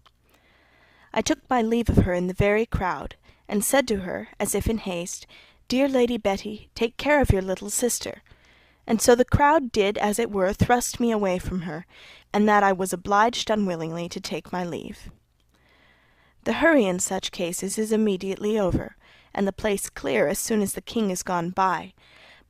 I took my leave of her in the very crowd, and said to her, as if in haste, "Dear Lady Betty, take care of your little sister." And so the crowd did, as it were, thrust me away from her, and that I was obliged unwillingly to take my leave. The hurry in such cases is immediately over, and the place clear as soon as the king is gone by.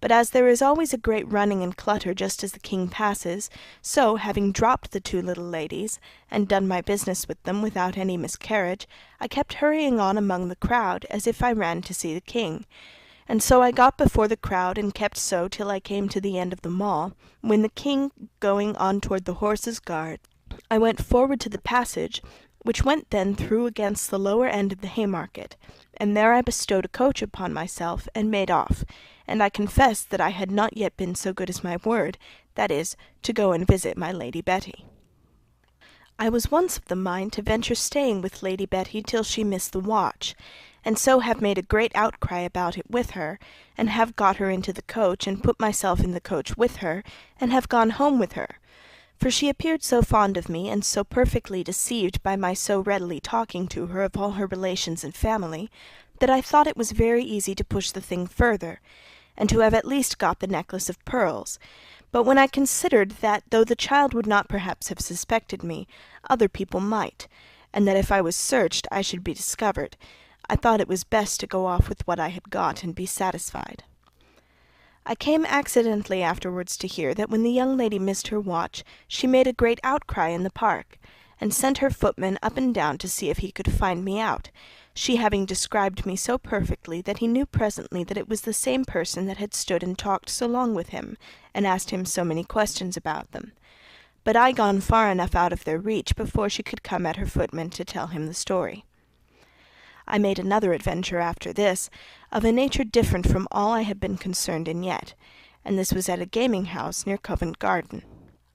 But as there is always a great running and clutter just as the king passes, so, having dropped the 2 little ladies, and done my business with them without any miscarriage, I kept hurrying on among the crowd, as if I ran to see the king. And so I got before the crowd, and kept so till I came to the end of the Mall, when the king going on toward the Horses' Guard, I went forward to the passage, which went then through against the lower end of the Haymarket, and there I bestowed a coach upon myself, and made off, and I confess that I had not yet been so good as my word, that is, to go and visit my Lady Betty. I was once of the mind to venture staying with Lady Betty till she missed the watch, and so have made a great outcry about it with her, and have got her into the coach, and put myself in the coach with her, and have gone home with her, for she appeared so fond of me, and so perfectly deceived by my so readily talking to her of all her relations and family, that I thought it was very easy to push the thing further, and to have at least got the necklace of pearls. But when I considered that, though the child would not perhaps have suspected me, other people might, and that if I was searched I should be discovered, I thought it was best to go off with what I had got and be satisfied. I came accidentally afterwards to hear that when the young lady missed her watch, she made a great outcry in the park, and sent her footman up and down to see if he could find me out, she having described me so perfectly that he knew presently that it was the same person that had stood and talked so long with him, and asked him so many questions about them. But I gone far enough out of their reach before she could come at her footman to tell him the story. I made another adventure after this, of a nature different from all I had been concerned in yet, and this was at a gaming-house near Covent Garden.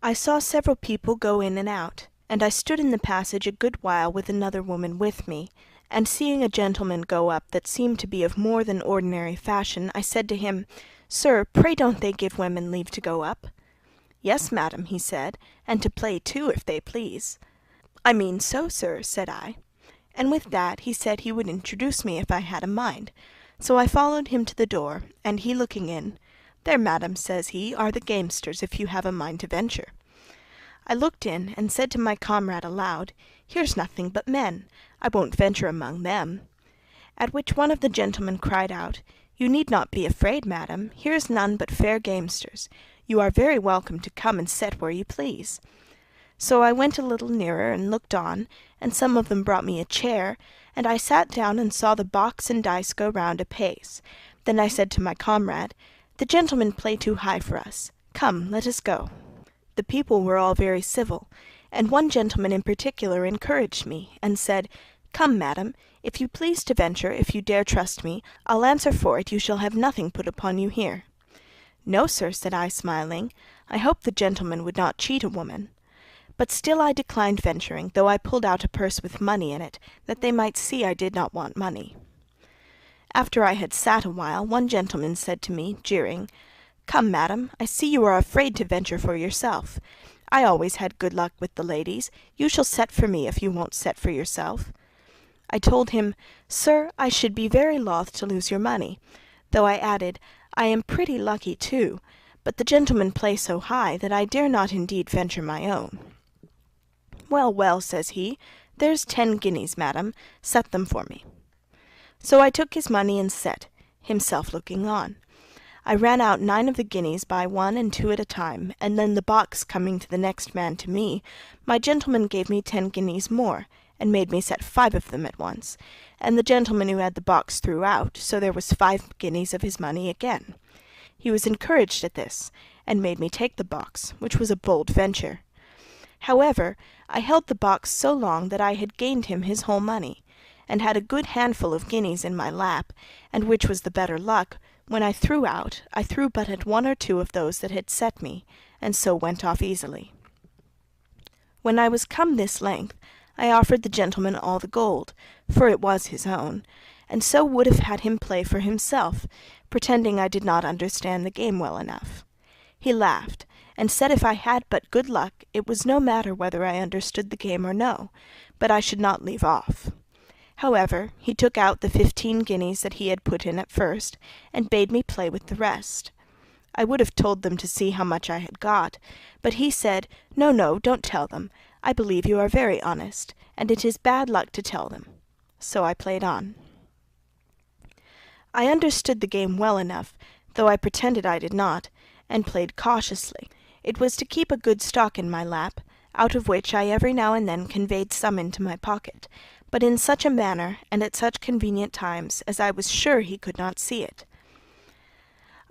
I saw several people go in and out, and I stood in the passage a good while with another woman with me, and seeing a gentleman go up that seemed to be of more than ordinary fashion, I said to him, "Sir, pray don't they give women leave to go up?" "Yes, madam," he said, "and to play too, if they please." "I mean so, sir," said I. And with that he said he would introduce me if I had a mind. So I followed him to the door, and he looking in, "There, madam," says he, "are the gamesters, if you have a mind to venture." I looked in, and said to my comrade aloud, "Here's nothing but men. I won't venture among them." At which one of the gentlemen cried out, "You need not be afraid, madam. Here is none but fair gamesters. You are very welcome to come and sit where you please." So I went a little nearer and looked on, and some of them brought me a chair, and I sat down and saw the box and dice go round apace. Then I said to my comrade, "The gentlemen play too high for us. Come, let us go." The people were all very civil, and one gentleman in particular encouraged me, and said, "Come, madam, if you please to venture, if you dare trust me, I'll answer for it you shall have nothing put upon you here." "No, sir," said I, smiling, "I hope the gentleman would not cheat a woman." But still I declined venturing, though I pulled out a purse with money in it, that they might see I did not want money. After I had sat a while, one gentleman said to me, jeering, "Come, madam, I see you are afraid to venture for yourself. I always had good luck with the ladies. You shall set for me if you won't set for yourself." I told him, "Sir, I should be very loth to lose your money," though I added, "I am pretty lucky too, but the gentlemen play so high that I dare not indeed venture my own." "Well, well," says he, "there's 10 guineas, madam. Set them for me." So I took his money and set, himself looking on. I ran out 9 of the guineas by 1 and 2 at a time, and then the box coming to the next man to me, my gentleman gave me 10 guineas more, and made me set 5 of them at once, and the gentleman who had the box threw out, so there was 5 guineas of his money again. He was encouraged at this, and made me take the box, which was a bold venture. However, I held the box so long that I had gained him his whole money, and had a good handful of guineas in my lap, and which was the better luck, when I threw out, I threw but at 1 or 2 of those that had set me, and so went off easily. When I was come this length, I offered the gentleman all the gold, for it was his own, and so would have had him play for himself, pretending I did not understand the game well enough. He laughed, and said if I had but good luck, it was no matter whether I understood the game or no, but I should not leave off. However, he took out the 15 guineas that he had put in at first, and bade me play with the rest. I would have told them to see how much I had got, but he said, "No, no, don't tell them. I believe you are very honest, and it is bad luck to tell them." So I played on. I understood the game well enough, though I pretended I did not, and played cautiously. It was to keep a good stock in my lap, out of which I every now and then conveyed some into my pocket, but in such a manner, and at such convenient times, as I was sure he could not see it.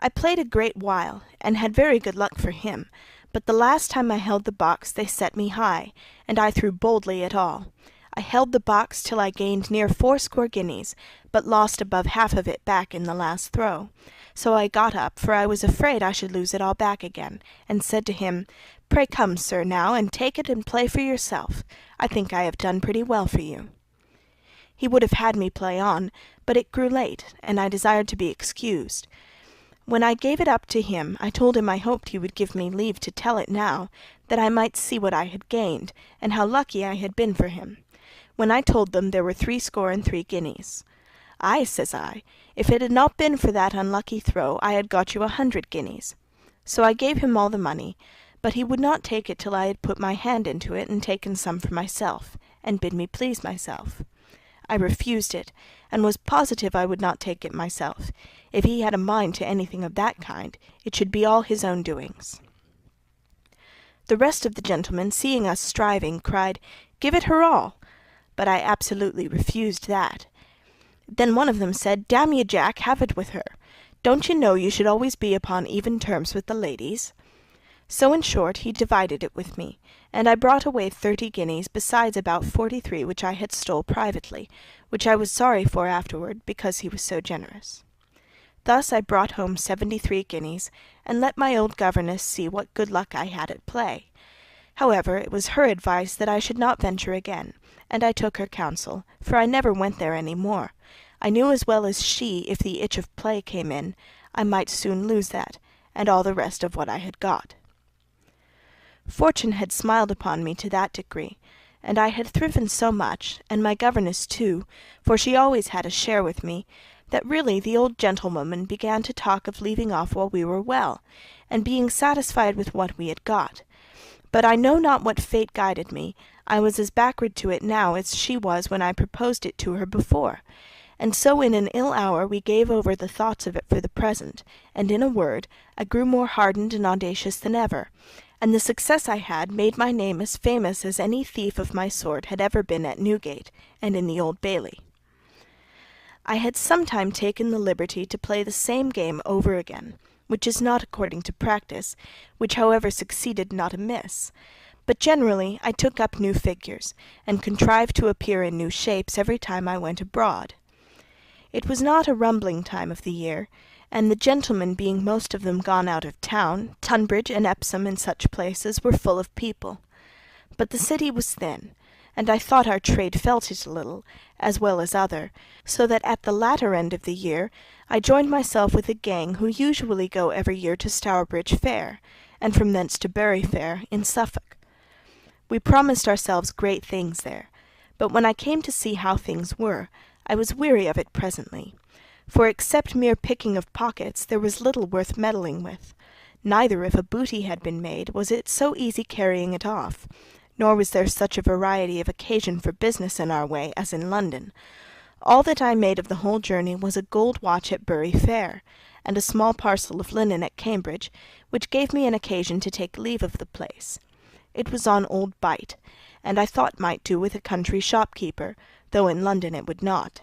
I played a great while, and had very good luck for him, but the last time I held the box they set me high, and I threw boldly at all. I held the box till I gained near 80 guineas, but lost above half of it back in the last throw. So I got up, for I was afraid I should lose it all back again, and said to him, "Pray come, sir, now, and take it and play for yourself. I think I have done pretty well for you." He would have had me play on, but it grew late, and I desired to be excused. When I gave it up to him, I told him I hoped he would give me leave to tell it now, that I might see what I had gained, and how lucky I had been for him. When I told them, there were 63 guineas. "Ay," says I, "if it had not been for that unlucky throw, I had got you 100 guineas. So I gave him all the money, but he would not take it till I had put my hand into it and taken some for myself, and bid me please myself. I refused it, and was positive I would not take it myself. If he had a mind to anything of that kind, it should be all his own doings. The rest of the gentlemen, seeing us striving, cried, "Give it her all!" But I absolutely refused that. Then one of them said, "Damn ye, Jack, have it with her. Don't you know you should always be upon even terms with the ladies?" So in short he divided it with me, and I brought away 30 guineas, besides about 43 which I had stole privately, which I was sorry for afterward, because he was so generous. Thus I brought home 73 guineas, and let my old governess see what good luck I had at play. However, it was her advice that I should not venture again, and I took her counsel, for I never went there any more. I knew as well as she, if the itch of play came in, I might soon lose that, and all the rest of what I had got. Fortune had smiled upon me to that degree, and I had thriven so much, and my governess too, for she always had a share with me, that really the old gentlewoman began to talk of leaving off while we were well, and being satisfied with what we had got. But I know not what fate guided me. I was as backward to it now as she was when I proposed it to her before, and so in an ill hour we gave over the thoughts of it for the present, and in a word, I grew more hardened and audacious than ever, and the success I had made my name as famous as any thief of my sort had ever been at Newgate, and in the Old Bailey. I had sometime taken the liberty to play the same game over again, which is not according to practice, which however succeeded not amiss, but generally I took up new figures, and contrived to appear in new shapes every time I went abroad. It was not a rumbling time of the year, and the gentlemen being most of them gone out of town, Tunbridge and Epsom and such places were full of people. But the city was thin, and I thought our trade felt it a little, as well as other, so that at the latter end of the year I joined myself with a gang who usually go every year to Stourbridge Fair, and from thence to Bury Fair in Suffolk. We promised ourselves great things there, but when I came to see how things were, I was weary of it presently, for except mere picking of pockets there was little worth meddling with. Neither, if a booty had been made, was it so easy carrying it off, nor was there such a variety of occasion for business in our way as in London. All that I made of the whole journey was a gold watch at Bury Fair, and a small parcel of linen at Cambridge, which gave me an occasion to take leave of the place. It was on old Bite, and I thought might do with a country shopkeeper, though in London it would not.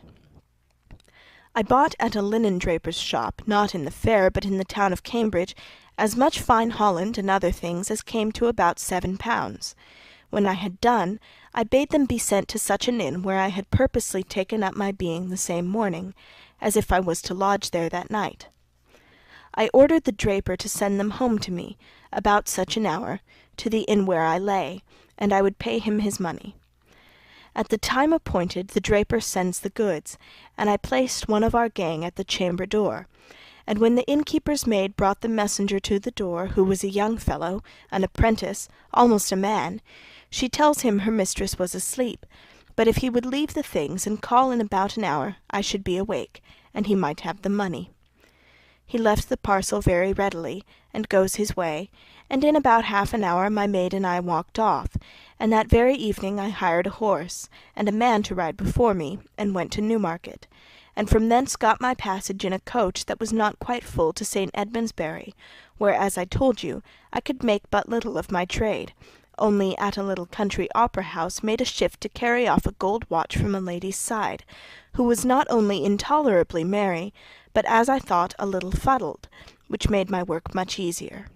I bought at a linen-draper's shop, not in the fair, but in the town of Cambridge, as much fine holland and other things as came to about £7. When I had done, I bade them be sent to such an inn where I had purposely taken up my being the same morning, as if I was to lodge there that night. I ordered the draper to send them home to me, about such an hour, to the inn where I lay, and I would pay him his money. At the time appointed the draper sends the goods, and I placed one of our gang at the chamber door, and when the innkeeper's maid brought the messenger to the door, who was a young fellow, an apprentice, almost a man, she tells him her mistress was asleep, but if he would leave the things and call in about an hour, I should be awake, and he might have the money. He left the parcel very readily, and goes his way, and in about half an hour my maid and I walked off, and that very evening I hired a horse, and a man to ride before me, and went to Newmarket, and from thence got my passage in a coach that was not quite full to St. Edmundsbury, where, as I told you, I could make but little of my trade, only at a little country opera-house made a shift to carry off a gold watch from a lady's side, who was not only intolerably merry, but as I thought a little fuddled, which made my work much easier.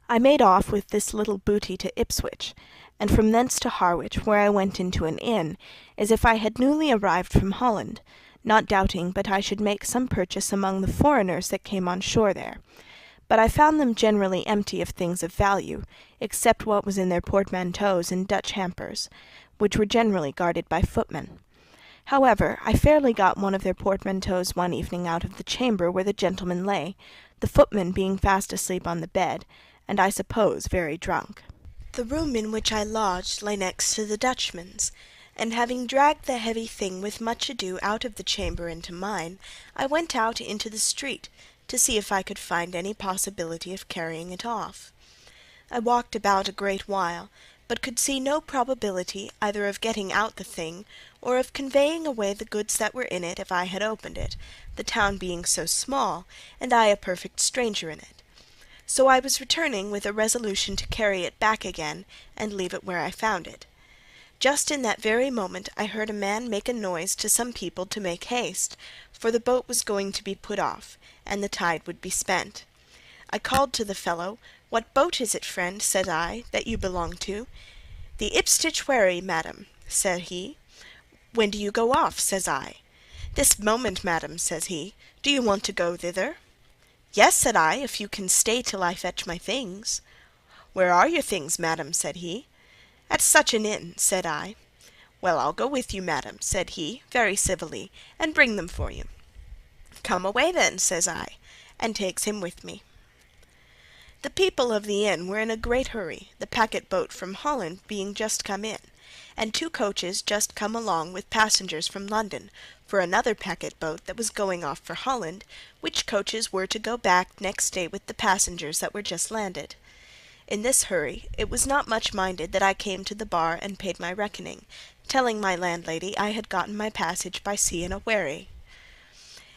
I made off with this little booty to Ipswich, and from thence to Harwich, where I went into an inn, as if I had newly arrived from Holland, not doubting but I should make some purchase among the foreigners that came on shore there. But I found them generally empty of things of value, except what was in their portmanteaus and Dutch hampers, which were generally guarded by footmen. However, I fairly got one of their portmanteaus one evening out of the chamber where the gentleman lay, the footman being fast asleep on the bed, and I suppose very drunk. The room in which I lodged lay next to the Dutchman's, and having dragged the heavy thing with much ado out of the chamber into mine, I went out into the street to see if I could find any possibility of carrying it off. I walked about a great while, but could see no probability either of getting out the thing, or of conveying away the goods that were in it if I had opened it, the town being so small, and I a perfect stranger in it. So I was returning with a resolution to carry it back again, and leave it where I found it. Just in that very moment I heard a man make a noise to some people to make haste, for the boat was going to be put off, and the tide would be spent. I called to the fellow, "What boat is it, friend," said I, "that you belong to?" "The Ipswich wherry, madam," said he. "When do you go off?" says I. "This moment, madam," says he. "Do you want to go thither?" "Yes," said I, "if you can stay till I fetch my things." "Where are your things, madam?" said he. "At such an inn," said I. "Well, I'll go with you, madam," said he, very civilly, "and bring them for you." "Come away, then," says I, and takes him with me. The people of the inn were in a great hurry, the packet-boat from Holland being just come in, and 2 coaches just come along with passengers from London, for another packet-boat that was going off for Holland, which coaches were to go back next day with the passengers that were just landed. In this hurry it was not much minded that I came to the bar and paid my reckoning, telling my landlady I had gotten my passage by sea in a wherry.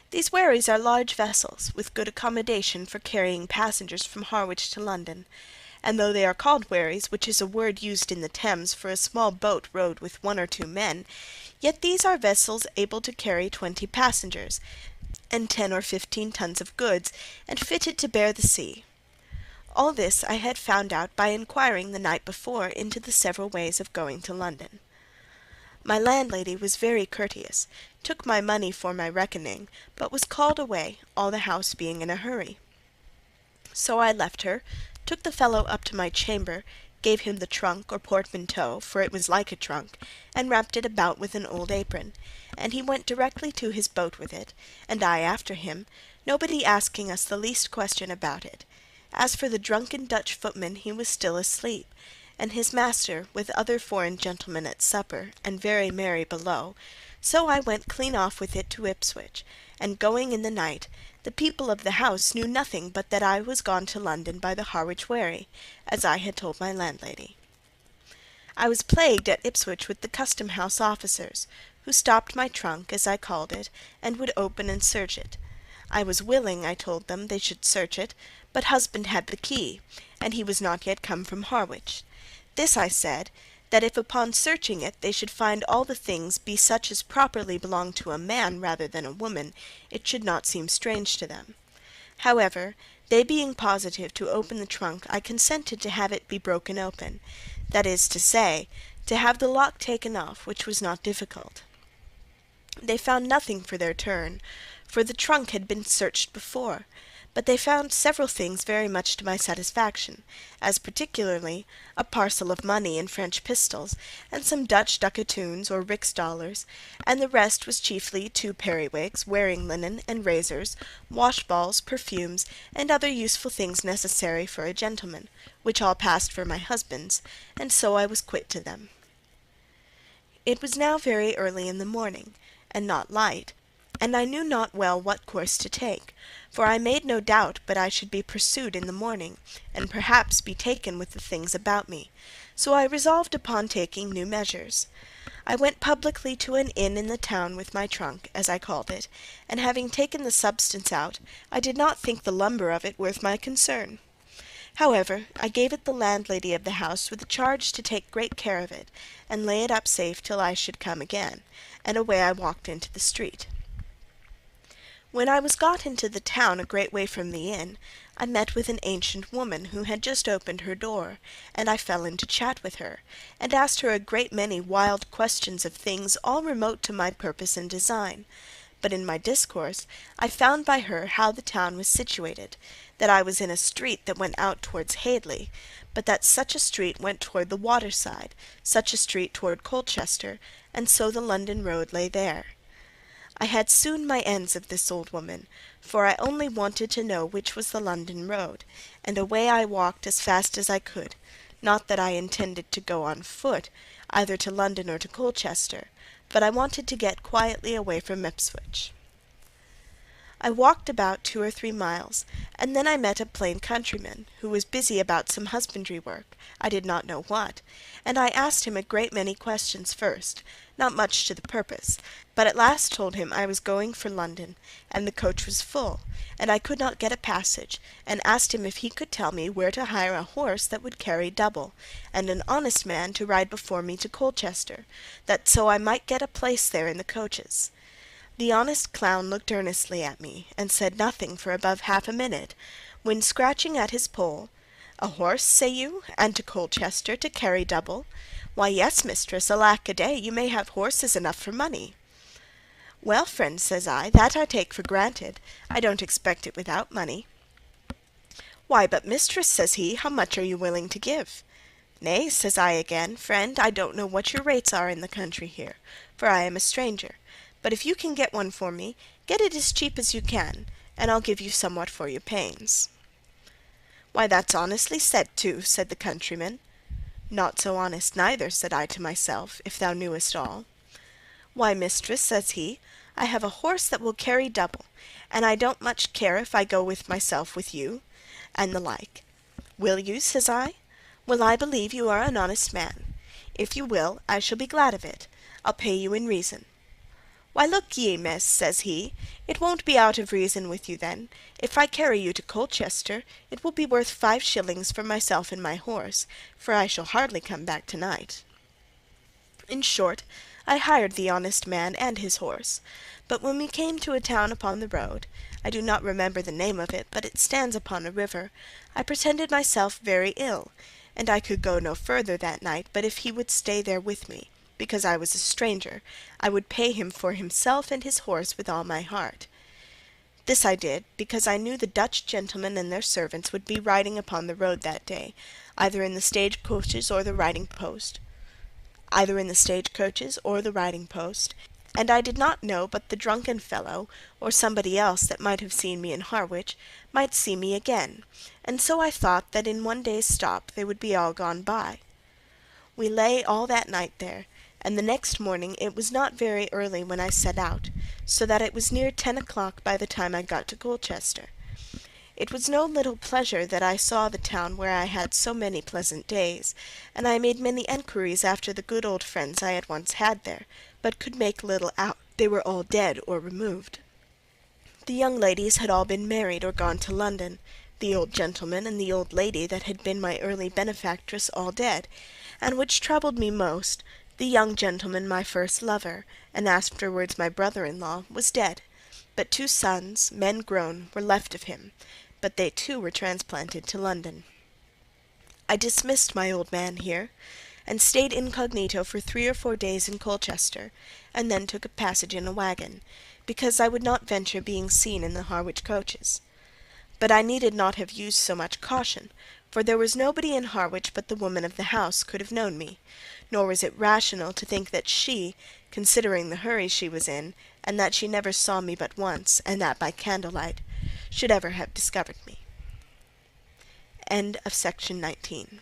These wherries are large vessels, with good accommodation for carrying passengers from Harwich to London, and though they are called wherries, which is a word used in the Thames for a small boat rowed with 1 or 2 men, yet these are vessels able to carry 20 passengers, and 10 or 15 tons of goods, and fitted to bear the sea. All this I had found out by inquiring the night before into the several ways of going to London. My landlady was very courteous, took my money for my reckoning, but was called away, all the house being in a hurry. So I left her, took the fellow up to my chamber, gave him the trunk or portmanteau, for it was like a trunk, and wrapped it about with an old apron, and he went directly to his boat with it, and I after him, nobody asking us the least question about it. As for the drunken Dutch footman, he was still asleep, and his master with other foreign gentlemen at supper, and very merry below, so I went clean off with it to Ipswich, and going in the night, the people of the house knew nothing but that I was gone to London by the Harwich wherry, as I had told my landlady. I was plagued at Ipswich with the custom-house officers, who stopped my trunk, as I called it, and would open and search it. I was willing, I told them, they should search it, but husband had the key, and he was not yet come from Harwich. This I said, that if upon searching it they should find all the things be such as properly belonged to a man rather than a woman, it should not seem strange to them. However, they being positive to open the trunk, I consented to have it be broken open, that is to say, to have the lock taken off, which was not difficult. They found nothing for their turn, for the trunk had been searched before, but they found several things very much to my satisfaction, as particularly a parcel of money in French pistols, and some Dutch ducatoons or rix dollars, and the rest was chiefly 2 periwigs, wearing linen, and razors, wash-balls, perfumes, and other useful things necessary for a gentleman, which all passed for my husband's, and so I was quit to them. It was now very early in the morning, and not light, and I knew not well what course to take, for I made no doubt but I should be pursued in the morning, and perhaps be taken with the things about me, so I resolved upon taking new measures. I went publicly to an inn in the town with my trunk, as I called it, and having taken the substance out, I did not think the lumber of it worth my concern. However, I gave it the landlady of the house with a charge to take great care of it, and lay it up safe till I should come again, and away I walked into the street. When I was got into the town a great way from the inn, I met with an ancient woman who had just opened her door, and I fell into chat with her, and asked her a great many wild questions of things all remote to my purpose and design, but in my discourse I found by her how the town was situated, that I was in a street that went out towards Hadley, but that such a street went toward the water side, such a street toward Colchester, and so the London road lay there. I had soon my ends of this old woman, for I only wanted to know which was the London road, and away I walked as fast as I could, not that I intended to go on foot, either to London or to Colchester, but I wanted to get quietly away from Ipswich. I walked about 2 or 3 miles, and then I met a plain countryman, who was busy about some husbandry work, I did not know what, and I asked him a great many questions first, not much to the purpose, but at last told him I was going for London, and the coach was full, and I could not get a passage, and asked him if he could tell me where to hire a horse that would carry double, and an honest man to ride before me to Colchester, that so I might get a place there in the coaches. The honest clown looked earnestly at me, and said nothing for above half a minute, when, scratching at his poll, "A horse, say you, and to Colchester to carry double? Why, yes, mistress, alack a day, you may have horses enough for money." "Well, friend," says I, "that I take for granted. I don't expect it without money." "Why, but mistress," says he, "how much are you willing to give?" "Nay," says I again, "friend, I don't know what your rates are in the country here, for I am a stranger. But if you can get one for me, get it as cheap as you can, and I'll give you somewhat for your pains." "Why, that's honestly said too," said the countryman. "Not so honest neither," said I to myself, "if thou knewest all." "Why, mistress," says he, "I have a horse that will carry double, and I don't much care if I go with myself with you," and the like. "Will you?" says I. "Well, I believe you are an honest man. If you will, I shall be glad of it. I'll pay you in reason." "Why, look ye, miss," says he, "it won't be out of reason with you then. If I carry you to Colchester, it will be worth 5 shillings for myself and my horse, for I shall hardly come back to-night." In short, I hired the honest man and his horse, but when we came to a town upon the road, I do not remember the name of it, but it stands upon a river, I pretended myself very ill, and I could go no further that night but if he would stay there with me, because I was a stranger, I would pay him for himself and his horse with all my heart. This I did, because I knew the Dutch gentlemen and their servants would be riding upon the road that day, either in the stage coaches or the riding post, and I did not know but the drunken fellow, or somebody else that might have seen me in Harwich, might see me again, and so I thought that in one day's stop they would be all gone by. We lay all that night there, and the next morning it was not very early when I set out, so that it was near 10 o'clock by the time I got to Colchester. It was no little pleasure that I saw the town where I had so many pleasant days, and I made many enquiries after the good old friends I had once had there, but could make little out. They were all dead or removed. The young ladies had all been married or gone to London, the old gentleman and the old lady that had been my early benefactress all dead, and which troubled me most, the young gentleman, my first lover, and afterwards my brother-in-law, was dead, but 2 sons, men grown, were left of him, but they too were transplanted to London. I dismissed my old man here, and stayed incognito for 3 or 4 days in Colchester, and then took a passage in a waggon, because I would not venture being seen in the Harwich coaches. But I needed not have used so much caution, for there was nobody in Harwich but the woman of the house could have known me, nor was it rational to think that she, considering the hurry she was in, and that she never saw me but once, and that by candlelight, should ever have discovered me. End of Section 19.